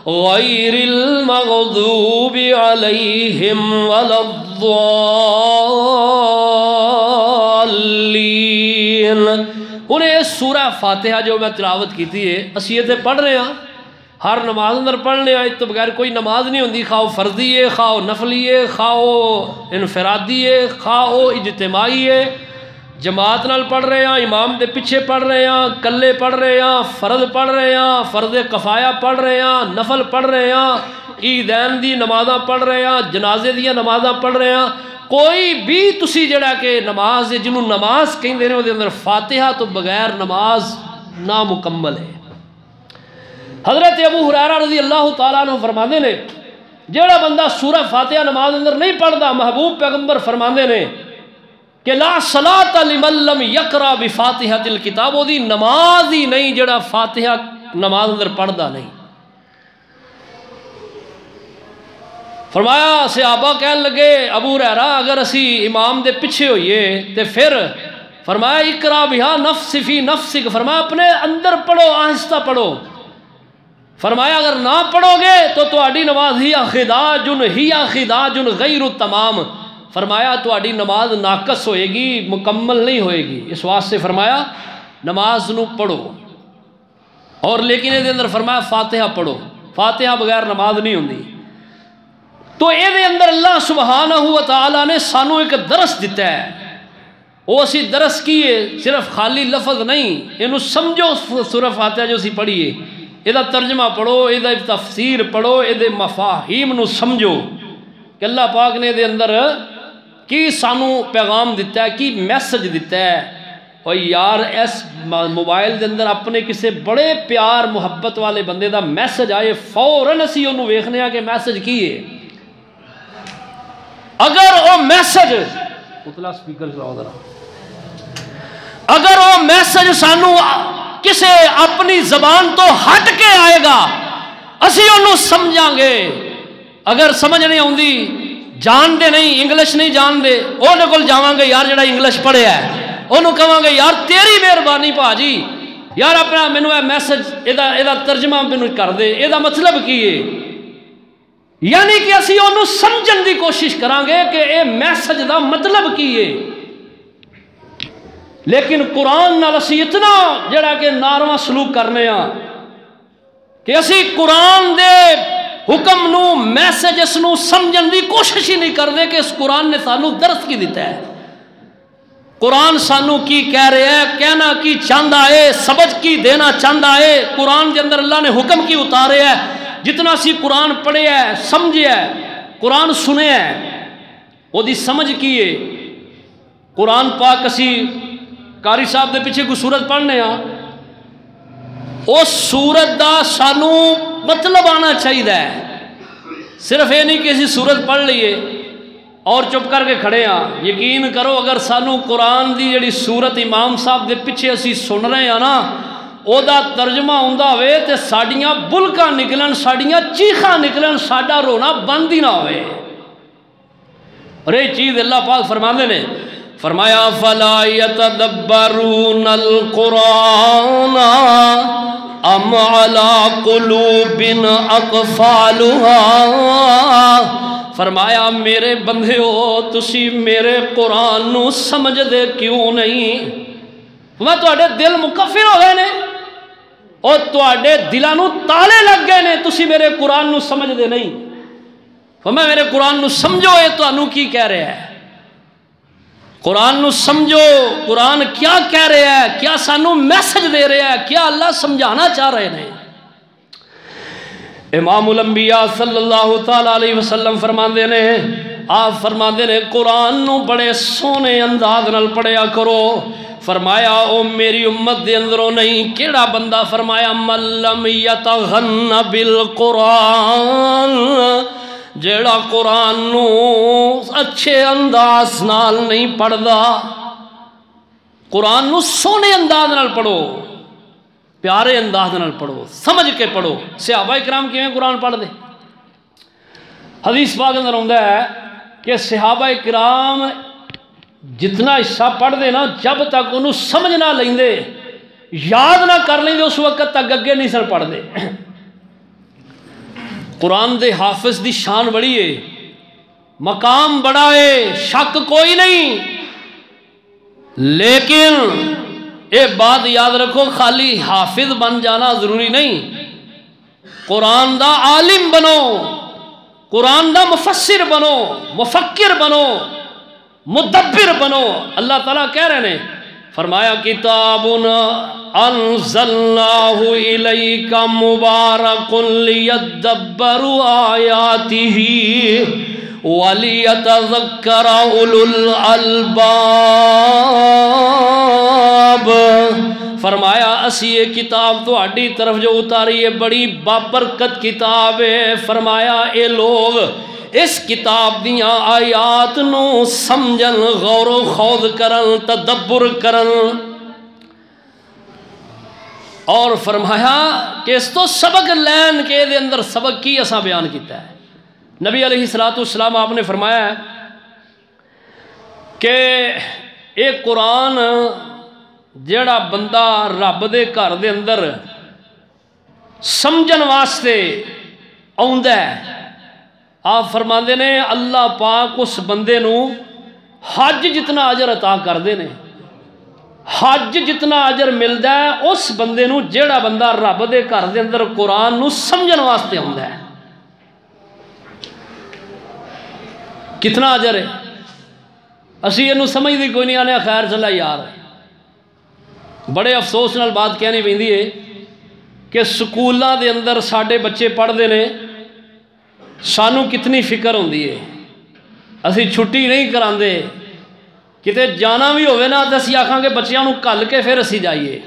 غیر المغضوب علیہم ولا الضالین۔ انہیں سورہ فاتحہ جو میں تلاوت کی تھی ہے اسی یہ پڑھ رہے ہیں، ہر نماز اندر پڑھنے آئے تو بغیر کوئی نماز نہیں ہوندی، خواہ فرضی ہے، خواہ نفلی ہے، خواہ انفرادی ہے، خواہ اجتماعی ہے، جماعت نال پڑھ رہے ہیں، امام دے پیچھے پڑھ رہے ہیں، کلے پڑھ رہے ہیں، فرض پڑھ رہے ہیں، فرض کفایہ پڑھ رہے ہیں، نفل پڑھ رہے ہیں، عیدین دی نمازاں پڑھ رہے ہیں، جنازے دی نمازاں پڑھ رہے ہیں، کوئی بھی تسی جڑا کہ نماز جنہوں نماز کہیں دے رہے ہو دے اندر فاتحہ تو بغیر نماز نامکمل ہے۔ حضرت ابو ہریرہ رضی اللہ تعالیٰ عنہ فرماندے نے جڑا بندہ سورہ فاتحہ نماز اندر نہیں پڑھدا، محبوب پیغمبر فرماندے نے کہ لا صلاۃ لمن لم یقرأ بفاتحۃ الکتاب، وہ دی نماز ہی نہیں جڑا فاتحہ نماز اندر پڑھدا نہیں۔ فرمایا صحابہ کہنے لگے ابو ہریرہ اگر اسی امام دے پیچھے ہوئیے تے پھر فرمایا اقرا بہا نفس فی نفسک، فرمایا اپنے اندر پڑھو، آہستہ پڑھو۔ فرمایا اگر نہ پڑھو گے تو تہاڈی نماز ہی خداج غیر تمام، فرمایا تہاڈی نماز ناقص ہوئے گی، مکمل نہیں ہوئے گی۔ اس واسطے فرمایا نماز نو پڑھو، اور لیکن یہ اندر فرمایا فاتحہ پڑھو، فاتحہ بغیر نماز نہیں ہوندی۔ تو یہ اندر اللہ سبحانہ و تعالیٰ نے سانو ایک درس دیتا ہے، وہ اسی درس کی ہے، صرف خالی لفظ نہیں، انہوں سمجھو سورہ فاتحہ جو اسی پڑھیے، یہ ترجمہ پڑھو، یہ تفسیر پڑھو، یہ مفاہیم نو سمجھو کہ اللہ پاک نے دے اندر کی سانو پیغام دیتا ہے، کی میسج دیتا ہے۔ اور یار اس موبائل دے اندر اپنے کسے بڑے پیار محبت والے بندے دا میسج آئے فوراً اسی انہوں ویکھنے کہ میسج کی ہے، اگر وہ میسج اتلا سپیکر چلاؤ ذرا، اگر وہ میسج سانو کسے اپنی زبان تو ہٹ کے آئے گا اسی انہوں سمجھاں گے، اگر سمجھ نہیں ہوندی جانتے نہیں، انگلش نہیں جانتے، انہوں کو جاواں گے یار جڑا انگلش پڑھیا ہے، انہوں کہاں گے یار تیری مہربانی پا جی، یار اپنا مینو اے میسج یہ ترجمہ مینو کر دے، یہ مطلب کی ہے؟ یعنی کہ اسی انہوں سمجھن دی کوشش کریں گے کہ اے میسج دا مطلب کی ہے، لیکن قرآن نال اسی اتنا جڑا کہ نارواں سلوک کرنے ہاں کہ اسی قرآن دے حکم نو میسج اس نو سمجھن دی کوشش ہی نہیں کرتے کہ اس قرآن نے سانو درس کی دیتا ہے، قرآن سانو کی کہہ رہے ہے، کہنا کی چاہتا ہے، سبق کی دینا چاہتا ہے، قرآن کے اندر اللہ نے حکم کی اتارے ہے، جتنا سی قرآن پڑھے ہے، سمجھے ہے، قرآن سنے ہے، وہ دی سمجھ کی ہے۔ قرآن پاک اسی قاری صاحب دے پیچھے کوئی سورت پڑھنے ہاں، اس سورت دا سانو مطلب آنا چاہیے، صرف یہ نہیں کہ اسی سورت پڑھ لیے اور چپ کر کے کھڑے ہاں۔ یقین کرو اگر سانو قرآن دی جڑی سورت امام صاحب دے پیچھے اسی سن رہے ہیں نا، او دا ترجمہ ہوندا ہوئے تے ساڈیاں بلکاں نکلن، ساڈیاں چیخاں نکلن، ساڈا رونا بند ہی نہ ہوئے۔ اور یہ چیز اللہ پاک فرماندے نے، فرمایا فَلَا يَتَدَبَّرُونَ الْقُرْآنَ ام عَلَىٰ قُلُوبٍ أَقْفَالُهَا، فرمایا میرے بندے ہو تسی میرے قرآن نو سمجھ دے کیوں نہیں؟ میں تواڈے دل مکفر ہو گئے نے اور تواڈے دلاں نو تالے لگ گئے نے، تسی میرے قرآن نو سمجھ دے نہیں۔ فرمایا میرے قرآن نو سمجھو، یہ تانوں کی کہہ رہا ہے، قرآن نو سمجھو، قرآن کیا کہہ رہا ہے، کیا سانو میسج دے رہا ہے، کیا اللہ سمجھانا چاہ رہے ہیں۔ امام الانبیاء صلی اللہ تعالیٰ علیہ وسلم فرماندے نے، آپ فرماندے نے قرآن نو بڑے سونے انداز نال پڑھیا کرو۔ فرمایا او میری امت دے اندروں نہیں کیڑا بندہ، فرمایا من لم یتغن بالقرآن، جیڑا قرآن نو اچھے انداز نال نہیں پڑھدا، قرآن نو سونے انداز نال پڑھو، پیارے انداز نال پڑھو، سمجھ کے پڑھو۔ صحابہ کرام کیویں قرآن پڑھ دے؟ حدیث پاک اندر ہوندا ہے کہ صحابہ کرام جتنا حصہ پڑھ دے نا، جب تک انہوں سمجھ نہ لیندے، یاد نہ کر لیندے، اس وقت تک اگے نہیں سن پڑھ دے۔ قرآن دے حافظ دی شان بڑی ہے، مقام بڑا ہے، شک کوئی نہیں، لیکن یہ بات یاد رکھو خالی حافظ بن جانا ضروری نہیں، قرآن دا عالم بنو، قرآن دا مفسر بنو، مفکر بنو، مدبر بنو۔ اللہ تعالیٰ کہہ رہے ہیں، فرمایا کتاب انزلناہ الیک مبارک لیدبروا آیاتہ ولیتذکر اولو الالباب۔ فرمایا اسی یہ کتاب تو اڈی طرف جو اتاری ہے بڑی بابرکت کتاب ہے، فرمایا اے لوگ اس کتاب دیاں آیات نو سمجھن، غور و خوض کرن، تدبر کرن، اور فرمایا کہ اس تو سبق لین کے دے اندر سبق کی اساں بیان کیتا ہے۔ نبی علیہ السلام آپ نے فرمایا ہے کہ ایک قرآن جیڑا بندہ رب دے گھر دے اندر سمجھن واسطے آوندا ہے، آپ فرماندے نے اللہ پاک اس بندے نو حج جتنا اجر عطا کردے نے، حج جتنا اجر ملدا ہے اس بندے نو جیڑا بندہ رب دے گھر دے اندر قرآن نو سمجھن واسطے آوندا ہے۔ کتنا اجر ہے؟ اسی یہ سمجھ دی کوئی نہیں، آنے خیر چلا یار۔ بڑے افسوس نال بات کہنی پیندی ہے کہ سکولاں دے اندر ساڈے بچے پڑھتے ہیں، سانو کتنی فکر ہوندی ہے، اسی چھٹی نہیں کراندے، کتے جانا بھی ہوئے نا تو اسی آکھاں گے بچیاں نو کل کے پھر اسی جائیے،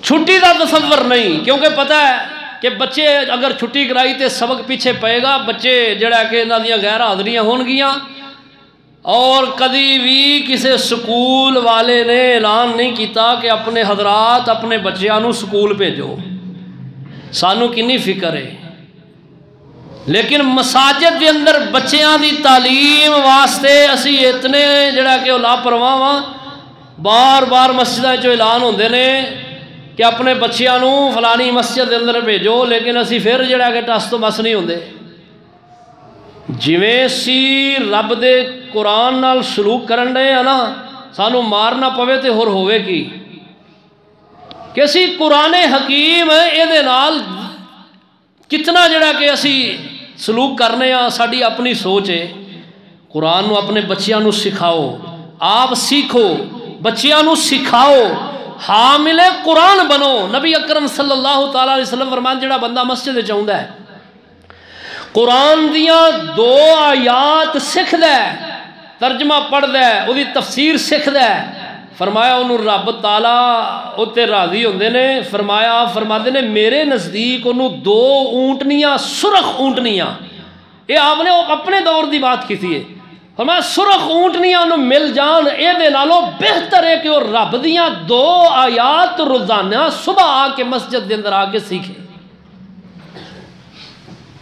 چھٹی دا تصور نہیں، کیونکہ پتہ ہے کہ بچے اگر چھٹی کرائی تے سبق پیچھے پائے گا، بچے جڑا کہ انہاں دیاں غیر حاضریاں ہون گیاں، اور کدی بھی کسی سکول والے نے اعلان نہیں کیتا کہ اپنے حضرات اپنے بچیاں نو سکول بھیجو۔ سانو کنی فکر ہے، لیکن مساجد دے اندر بچیاں دی تعلیم واسطے اسی اتنے جڑا کہ لاپرواہ ہاں. بار بار مسجداں چوں اعلان ہوندے نے کہ اپنے بچیاں نو فلانی مسجد دے اندر بھیجو، لیکن اسی پھر جڑا کہ ٹس تو مس نہیں ہوندے. جویں سی رب دے قرآن نال سلوک کرن رہے ہیں نا، سانو مارنا پوے تے ہور ہوئے کی کہ اسی قرآن حکیم اے دے نال کتنا جڑا کہ اسی سلوک کرنے ہاں. ساڈی اپنی سوچ ہے. قرآن نو اپنے بچیاں نو سکھاؤ، آپ سیکھو، بچیاں نو سکھاؤ، حامل قرآن بنو. نبی اکرم صلی اللہ تعالی علیہ وسلم فرمان جڑا بندہ مسجد وچ آوندا ہے قرآن دیاں 2 آیات سکھدا ہے، ترجمہ پڑھدا ہے، وہ دی تفسیر سکھدا ہے، فرمایا انہوں رب تعالیٰ اتے راضی ہوندے نے. فرماتے نے میرے نزدیک انہوں 2 اونٹنیاں، سرخ اونٹنیاں، یہ آپ نے اپنے دور دی بات کی تھی. فرمایا سرخ اونٹنیاں انہوں مل جان، اے دے نالوں بہتر ہے کہ وہ رب دیاں 2 آیات روزانہ صبح آ کے مسجد دے اندر آ کے سیکھے.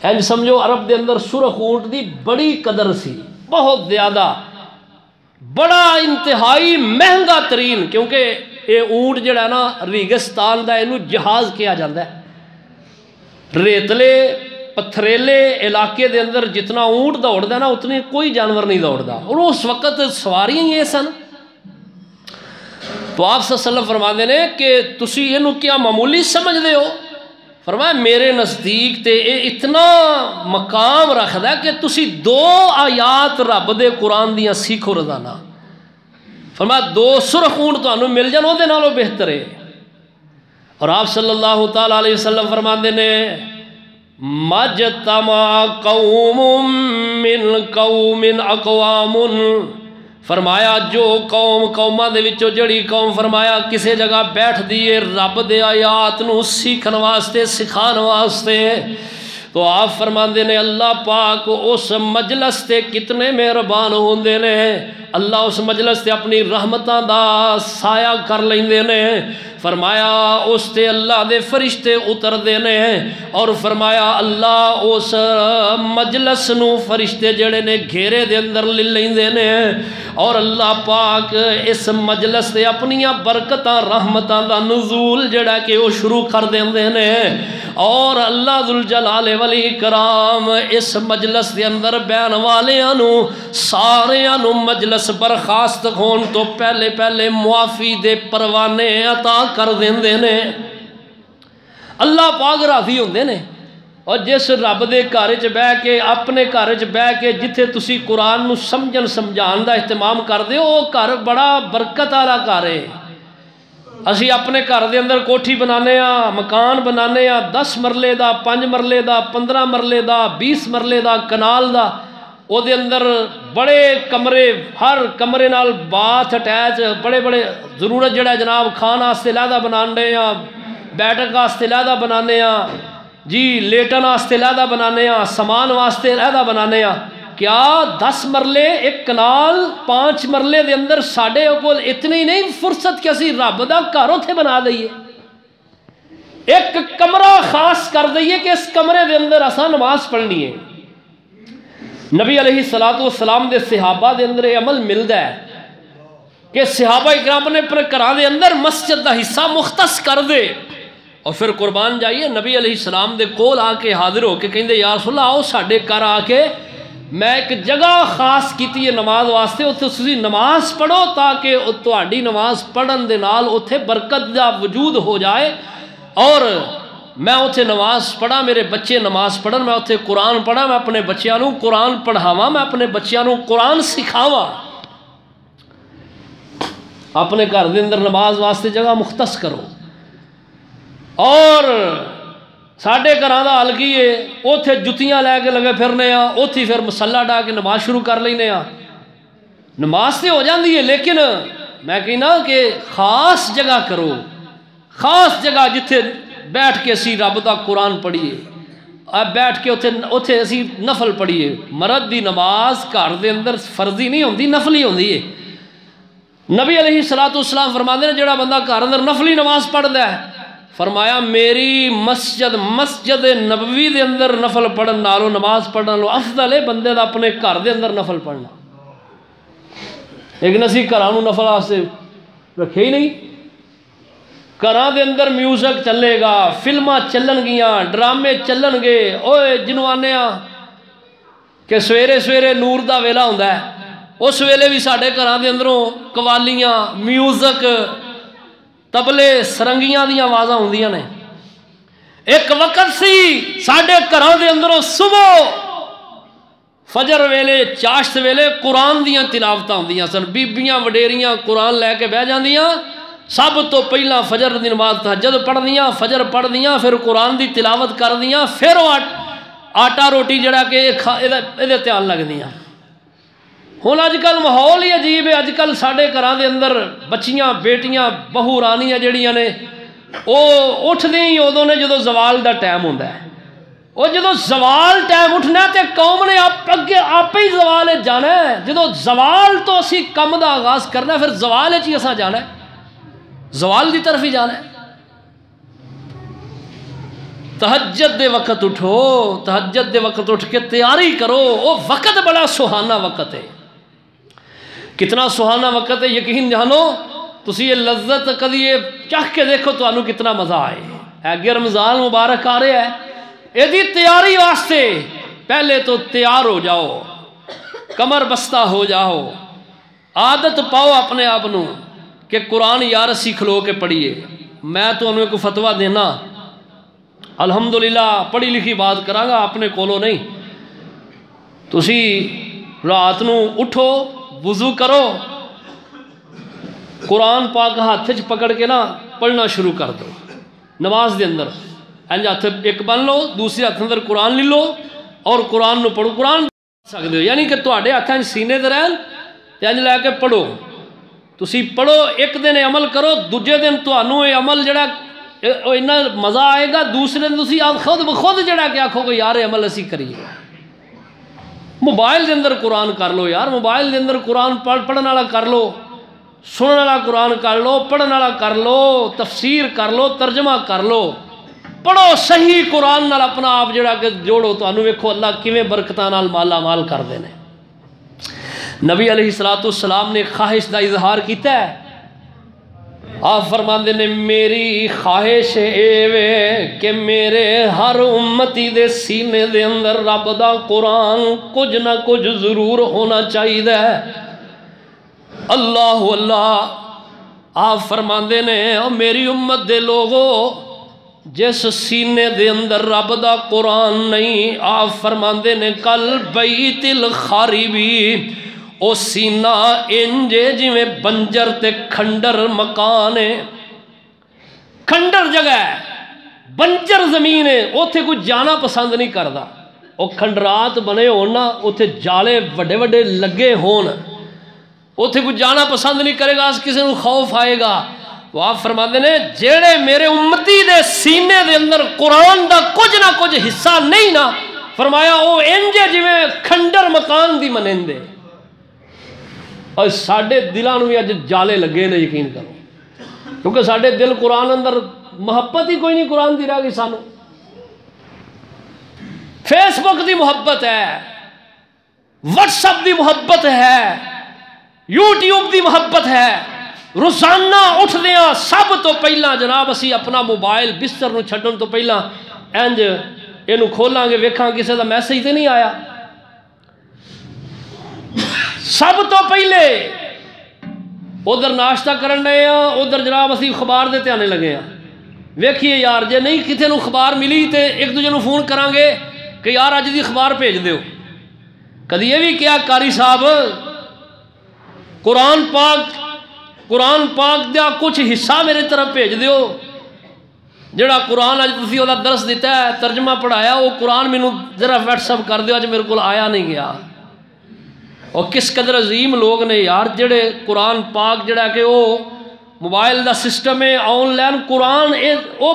اینج سمجھو عرب دے اندر سرخ اونٹ دی بڑی قدر سی، بہت زیادہ، بڑا انتہائی مہنگا ترین، کیونکہ یہ اونٹ جڑا نا ریگستان دا اینو جہاز کیا جاندہ ہے. ریتلے پتھریلے علاقے دے اندر جتنا اونٹ دوڑدا نا اتنے کوئی جانور نہیں دوڑدا، اور اس وقت سواریاں ہی سن. تو آپ صلی اللہ علیہ وسلم فرماتے ہیں کہ تسی اینو کیا معمولی سمجھ دے ہو؟ فرمایا میرے نزدیک تے اے اتنا مقام رکھدا ہے کہ تسی 2 آیات رب دے قرآن دیاں سیکھو روزانہ. فرمایا 2 سرخ اونٹ تانوں مل جان او دے نالوں بہتر ہے. اور آپ صلی اللہ تعالی علیہ وسلم فرماندے نے مجتمع قوم من قوم اقوام، فرمایا جو قوماں دے وچوں جڑی قوم فرمایا کسے جگہ بیٹھ دیئے رب دے آیات نو سیکھن واسطے سکھان واسطے، تو آپ فرماندے نے اللہ پاک اس مجلس تے کتنے مہربان ہوندے نے. اللہ اس مجلس تے اپنی رحمتاں دا سایہ کر لیندے نے. فرمایا اس تے اللہ دے فرشتے اتر دے نے، اور فرمایا اللہ اس مجلس نو فرشتے جڑے نے گھیرے دے اندر لے لیندے نے، اور اللہ پاک اس مجلس تے اپنیاں برکتاں رحمتاں دا نزول جڑا کہ وہ شروع کر دیندے نے. اور اللہ ذوالجلال والاکرام اس مجلس دے اندر بیان والیاں نو ساریاں نو مجلس برخاست ہون تو پہلے پہلے معافی دے پروانے عطا کر دیندے نے. اللہ پاک راضی ہوندے نے. اور جس رب دے گھر وچ بیٹھ کے اپنے گھر وچ بیٹھ کے جتھے تسی قرآن نو سمجھن سمجھان دا اہتمام کردے ہو، وہ گھر بڑا برکت والا گھر ہے. اسی اپنے گھر دے اندر کوٹھی بنانے ہاں، مکان بنانے ہاں، 10 مرلے دا، 5 مرلے دا، 15 مرلے دا، 20 مرلے دا، کنال دا، او دے اندر بڑے کمرے، ہر کمرے نال باتھ اٹیچ، بڑے بڑے ضرورت جڑا جناب کھان واسطے علیحدہ بنانے ہاں، بیٹھک واسطے علیحدہ بنانے ہاں، جی لیٹن واسطے علیحدہ بنانے ہاں، سامان واسطے علیحدہ بنانے ہاں. کیا 10 مرلے ایک کنال 5 مرلے دے اندر ساڑھے کول اتنی نہیں فرصت کہ اسی رب دا گھر اوتھے بنا دئیے، ایک کمرہ خاص کر دئیے کہ اس کمرے دے اندر اساں نماز پڑھنی ہے. نبی علیہ السلام دے صحابہ دے اندر عمل ملدا ہے کہ صحابہ اکرام نے اپنے گھراں دے اندر مسجد دا حصہ مختص کر دے، اور پھر قربان جائیے نبی علیہ السلام دے کول آ کے حاضر ہو کے کہندے یا رسول اللہ آؤ ساڈے گھر آ کے میں ایک جگہ خاص کیتی ہے نماز واسطے، اتھے تسی نماز پڑھو تاکہ تہاڈی نماز پڑھن دے نال اتھے برکت دا وجود ہو جائے، اور میں اتھے نماز پڑھا، میرے بچے نماز پڑھن، میں اتھے قرآن پڑھا، میں اپنے بچیاں نوں قرآن پڑھاواں، میں اپنے بچیاں نوں قرآن سکھاواں. اپنے گھر دے اندر نماز واسطے جگہ مختص کرو. اور ساڈے گھراں دا حل کی ہے اوتھے جتیاں لے کے لگے پھرنے ہاں، اوتھے پھر مسلح ڈا کے نماز شروع کر لینے ہاں. نماز تے ہو جاندی ہے لیکن میں کہنا کہ خاص جگہ کرو، خاص جگہ جتھے بیٹھ کے اسی رب دا قرآن پڑھیے، اب بیٹھ کے اوتھے اسی نفل پڑھیے. مرد دی نماز گھر دے اندر فرضی نہیں ہوندی، نفلی ہوندی ہے. نبی علیہ السلام فرماندے نے جڑا بندہ گھر اندر نفلی نماز پڑھدا ہے فرمایا میری مسجد نبوی دے اندر نفل پڑھن نالوں نماز پڑھن نالوں افضل ہے بندے دا اپنے گھر دے اندر نفل پڑھنا. لیکن اسی گھراں نفل واسطے رکھے ہی نہیں. گھراں دے اندر میوزک چلے گا، فلماں چلن گیاں، ڈرامے چلن گے. اوئے جنوں آنے کہ سویرے سویرے نور دا ویلا ہوندا ہے، اس ویلے بھی ساڈے گھراں دے اندروں قوالیاں، میوزک، تبلے، سرنگیاں دیاں آوازاں ہوندیاں نے. ایک وقت سی ساڈے گھراں دے اندروں صبح فجر ویلے چاشت ویلے قرآن دیاں تلاوتاں ہوندیاں سن. بیبیاں وڈیریاں قرآن لے کے بہ جاندیاں. سب تو پہلا فجر دی نماز تہجد پڑھدیاں، فجر پڑھدیاں، پھر قرآن دی تلاوت کردیاں، پھر آٹا روٹی جڑا کہ یہ دھیان لگدیاں. ہن اج کل ماحول ہی عجیب ہے. اج کل ساڈے گھراں دے اندر بچیاں بیٹیاں بہو رانیاں جڑیاں نے وہ اٹھدی ہی ادوں نے جدوں زوال دا ٹائم ہوندا ہے. وہ جدوں زوال ٹائم اٹھنا تے قوم نے اگے آپ ہی زوال جانا ہے. جدوں زوال تو اسی کم دا آغاز کرنا ہے پھر زوال ہی اساں جانا ہے، زوال دی طرف ہی جانا ہے. تہجد دے وقت اٹھو، تہجد دے وقت اٹھ کے تیاری کرو. وہ وقت بڑا سہانا وقت ہے. کتنا سہانا وقت ہے یقین جانو. تسی یہ لذت کدی یہ چکھ کے دیکھو تو انہوں کتنا مزہ آئے. اگے رمضان مبارک آ رہے ہیں، یہ تیاری واسطے پہلے تو تیار ہو جاؤ، کمر بستہ ہو جاؤ، عادت پاؤ اپنے آپ نو کہ قرآن یار اسی کھلو کے پڑھیے. میں تو انہوں کو فتویٰ دینا الحمدللہ پڑھی لکھی بات کرانگا اپنے کولو نہیں. تسی رات نو اٹھو، وضو کرو، قرآن پاک ہاتھ پکڑ کے نا پڑھنا شروع کر دو. نماز دے اندر انج ہاتھ ایک بن لو، دوسرے ہاتھ اندر قرآن لے لو اور قرآن نو پڑھو. قرآن سکتے ہو یعنی کہ تواڈے ہاتھاں سینے تے رہن تے انج لے کے پڑھو. تسی پڑھو، ایک دن عمل کرو، دوجے دن تانوں یہ عمل جڑا اتنا مزہ آئے گا، دوسرے دن تسی خود بخود جڑا کہ آکھو گے یار عمل اسی کریے. موبائل دے اندر قرآن کر لو یار، موبائل دے اندر قرآن پڑھن والا کر لو، سنن والا قرآن کر لو، پڑھن والا کر لو، تفسیر کر لو، ترجمہ کر لو. پڑھو صحیح قرآن نال اپنا آپ جڑا کہ جوڑو. تانوں ویکھو اللہ کیویں برکتاں نال مالا مال کر دے نے. نبی علیہ الصلوۃ والسلام نے خواہش دا اظہار کیتا ہے. آپ فرماندے نے میری خواہش اے وے کہ میرے ہر امتی دے سینے دے اندر رب دا قرآن کچھ نہ کچھ ضرور ہونا چاہیے. اللہ اللہ. آپ فرماندے نے میری امت دے لوگو جس سینے دے اندر رب دا قرآن نہیں، آپ فرماندے نے کل بیت الخاربی، او سینہ انجے جویں بنجر تے کھنڈر مکان ہے. کھنڈر جگہ ہے، بنجر زمین ہے، اوتھے کوئی جانا پسند نہیں کردا. او کھنڈرات بنے ہونا، اوتھے جالے وڈے وڈے لگے ہون، اوتھے کوئی جانا پسند نہیں کرے گا، کسی کو خوف آئے گا. وہ آپ فرماتے ہیں جیڑے میرے امتی دے سینے دے اندر قرآن دا کچھ نہ کچھ حصہ نہیں نا، فرمایا او انجے جویں کھنڈر مکان دی منندے. اور ساڈے دلاں نوں وی اج جالے لگے نے یقین کرو، کیونکہ ساڈے دل قرآن اندر محبت ہی کوئی نہیں قرآن دی رہ گئی. سانو فیس بک دی محبت ہے، واٹس ایپ دی محبت ہے، یوٹیوب دی محبت ہے. روزانہ اٹھ دیاں سب تو پہلا جناب اسی اپنا موبائل بستر نو چھڈن تو پہلا انج اینو کھولاں گے ویکھاں کسے دا میسج تے نہیں آیا. سب تو پہلے ادھر ناشتہ کرن لگے ہاں، ادھر جناب اسی اخبار دے تے آنے لگے ہاں. ویکھیے یار جے نہیں کتے نو اخبار ملی تے ایک دوجے نو فون کران گے کہ یار اج دی اخبار بھیج دیو. کدی یہ بھی کیا قاری صاحب قرآن پاک دا کچھ حصہ میرے طرف بھیج دیو، جڑا قرآن اج تسی او دا درس دیتا ہے ترجمہ پڑھایا وہ قرآن مینوں ذرا واٹس ایپ کر دیو، اج میرے کو آیا نہیں گیا. اور کس قدر عظیم لوگ نے یار جڑے قرآن پاک جڑا کہ وہ موبائل دا سسٹم ہے آن لائن قرآن وہ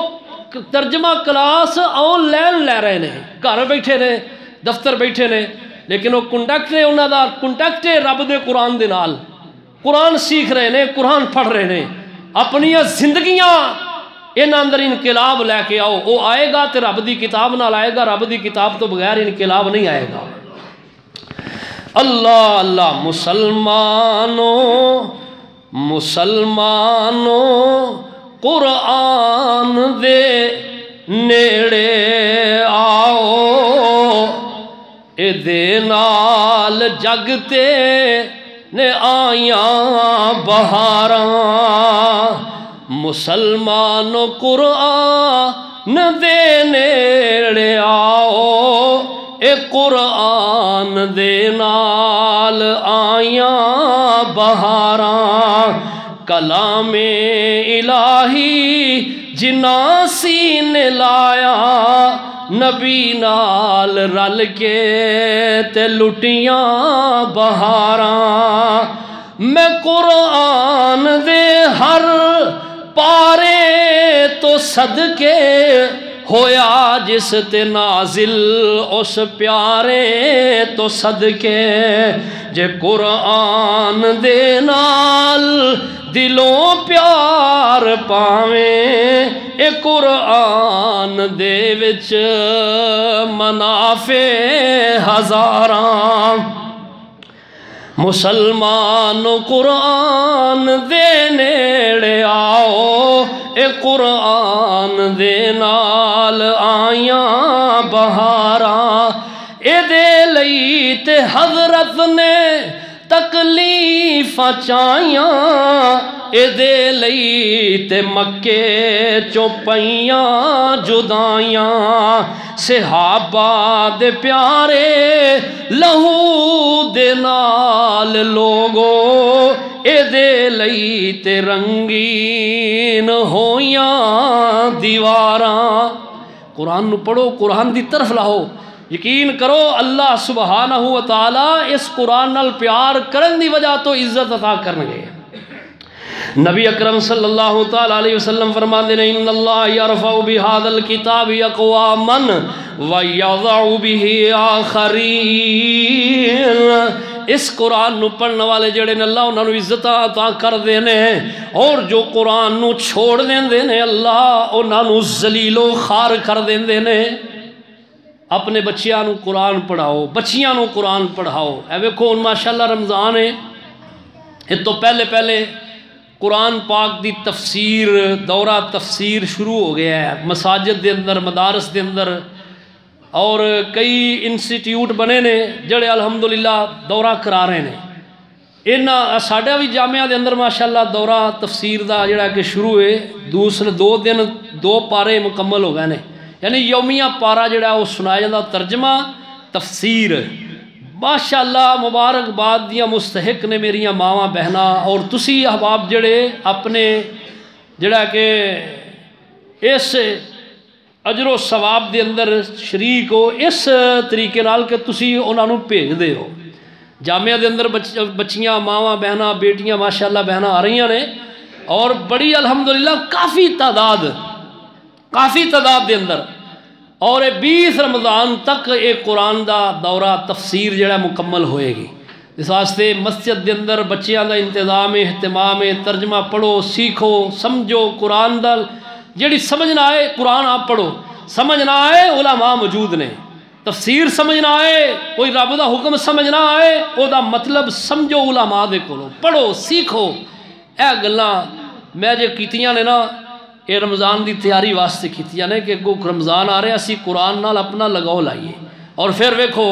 ترجمہ کلاس آن لائن لے رہے ہیں، گھر بیٹھے نے، دفتر بیٹھے نے، لیکن وہ کنٹیکٹ ہے انہوں دا کنٹیکٹ ہے رب دے قرآن دے نال. قرآن سیکھ رہے ہیں، قرآن پڑھ رہے ہیں، اپنی زندگیاں انہاں اندر انقلاب لے کے آؤ، وہ آئے گا تو رب دی کتاب نال آئے گا، رب دی کتاب تو بغیر انقلاب نہیں آئے گا۔ اللہ اللہ مسلمانوں قرآن دے نیڑے آؤ، اے دے نال جگتے نے آیاں بہاراں، مسلمانوں قرآن دے نیڑے آؤ، اے قرآن دے نال آیاں بہاراں، کلام الہی جنہاں سینے لایا، نبی نال رل کے تے لٹیاں بہاراں، میں قرآن دے ہر پارے تو صدقے ہویا جس تے نازل اس پیارے تو صدقے، جے قرآن دے نال دلوں پیار پاویں، اے قرآن دے وچ منافع ہزاراں، مسلمانوں قرآن دے نیڑے آؤ، اے قرآن دے نال آیاں بہاراں، اے دے لئی تے حضرت نے تکلیفاں چائیاں، اے دے لئی تے مکے چوں پیاں جدائیاں، صحابہ دے پیارے لہو دے نال لوگو، اے دے لئی تے رنگین ہویاں دیواراں۔ قرآن نو پڑھو، قرآن دی طرف لاؤ، یقین کرو اللہ سبحانہ و تعالی اس قرآن نال پیار کرن دی وجہ تو عزت عطا کرنگے۔ نبی اکرم صلی اللہ علیہ وسلم فرماتے ہیں ان اللہ یرفع بہذا الکتاب اقواما ویضع بہ آخرین، اس قرآن نو پڑھنے والے جڑے نے اللہ انہوں نے عزت عطا کر دینے، اور جو قرآن نو چھوڑ دینے اللہ انہوں نے ذلیل و خار کر دینے۔ اپنے بچیاں نو قرآن پڑھاؤ، بچیاں نو قرآن پڑھاؤ۔ اے ویکھو ہن ماشاءاللہ رمضان ہے، اس تو پہلے قرآن پاک دی تفسیر، دورہ تفسیر شروع ہو گیا ہے مساجد دے اندر، مدارس دے اندر، اور کئی انسٹیٹیوٹ بنے نے جڑے الحمدللہ دورہ کرا رہے ہیں۔ انہاں ساڈا بھی جامعہ دے اندر ماشاءاللہ دورہ تفسیر دا جڑا کہ شروع ہے، دوسرے 2 دن 2 پارے مکمل ہو گئے نے، یعنی یومیہ پارا جڑا وہ سنایا جاتا، ترجمہ تفسیر۔ ماشاءاللہ مبارکباد دیاں مستحق نے میریاں ماواں بہناں، اور تسی احباب جڑے اپنے جڑا کہ اس اجر و ثواب دے اندر شریک ہو اس طریقے نال کہ تسی انہاں نوں بھیج دے ہو۔ جامعہ دے اندر بچیاں ماواں بہناں بیٹیاں ماشاءاللہ بہناں آ رہی نے، اور بڑی الحمدللہ کافی تعداد دے اندر، اور 20 رمضان تک ایک قرآن دا دورہ تفسیر جڑا مکمل ہوئے گی۔ اس واسطے مسجد دے اندر بچیاں دا انتظام اہتمام، ترجمہ پڑھو، سیکھو، سمجھو، قرآن دا جڑی سمجھ نہ آئے قرآن آپ پڑھو، سمجھ نہ آئے علماء موجود نے، تفسیر سمجھ نہ آئے، کوئی رب دا حکم سمجھ نہ آئے، او دا مطلب سمجھو علماء دے کولوں، پڑھو سیکھو۔ اے گلاں میں جے کیتیاں نے نا، یہ رمضان دی تیاری واسطے کیتیاں نے کہ اگوں رمضان آ رہے اسی قرآن نال اپنا لگاؤ لائیے۔ اور پھر ویکھو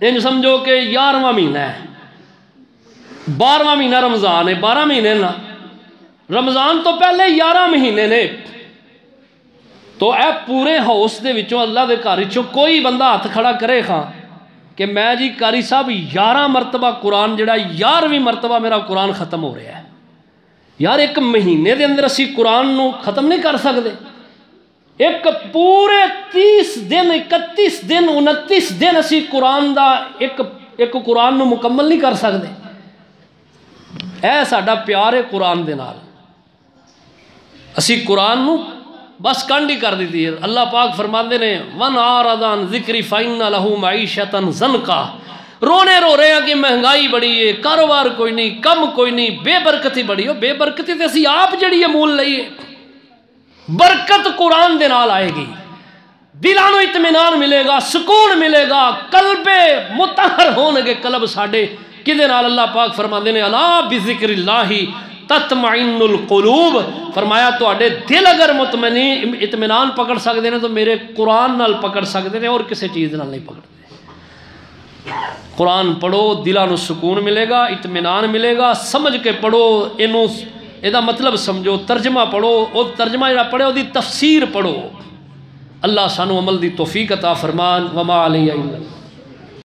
ان سمجھو کہ 11واں مہینہ ہے، 12واں مہینہ رمضان ہے، 12 مہینے نا، رمضان تو پہلے 11 مہینے نے، تو اے پورے ہاؤس دے وچوں اللہ دے گھر وچوں کوئی بندہ ہاتھ کھڑا کرے خاں کہ میں جی قاری صاحب 11 مرتبہ قرآن جڑا 11ویں مرتبہ میرا قرآن ختم ہو رہا ہے۔ یار ایک مہینے دے اندر اسی قرآن نو ختم نہیں کر سکتے، ایک پورے 30 دن 31 دن 29 دن اسی قرآن دا ایک قرآن نو مکمل نہیں کر سکتے۔ اے ساڈا پیار ہے قرآن دے نال، اسی قرآن نو بس کنڈ ہی کر دیتی ہے۔ اللہ پاک فرماندے نے وَنْ عَارَضَ عَنْ ذِكْرِ فَإِنَّ لَهُ مَعِيشَةً ضَنْكَا رونے رو رہے ہیں کہ مہنگائی بڑی ہے، کاروبار کوئی نہیں، کم کوئی نہیں، بے برکتی بڑی ہو۔ بے برکتی تے اسی آپ جڑی ہے مول لئیے، برکت قرآن دے نال آئے گی، دلانو اطمینان ملے گا، سکون ملے گا، قلب مطہر ہونے قلب ساڑے کدے نال اللہ پاک فرماندے نے الا بذکر اللہ تطمئن القلوب، فرمایا تو اڈے دل اگر اطمینان پکڑ سکتے ہیں تو میرے قرآن نال پکڑ سکتے ہیں اور کسی چیز نال نہیں پکڑتے۔ قرآن پڑھو، دلانو سکون ملے گا، اطمینان ملے گا، سمجھ کے پڑھو، اینو ایدہ مطلب سمجھو، ترجمہ پڑھو، اور ترجمہ جڑا پڑھے وہ دی تفسیر پڑھو۔ اللہ سانو عمل دی توفیق عطا فرمان، وما علیہ الا اللہ۔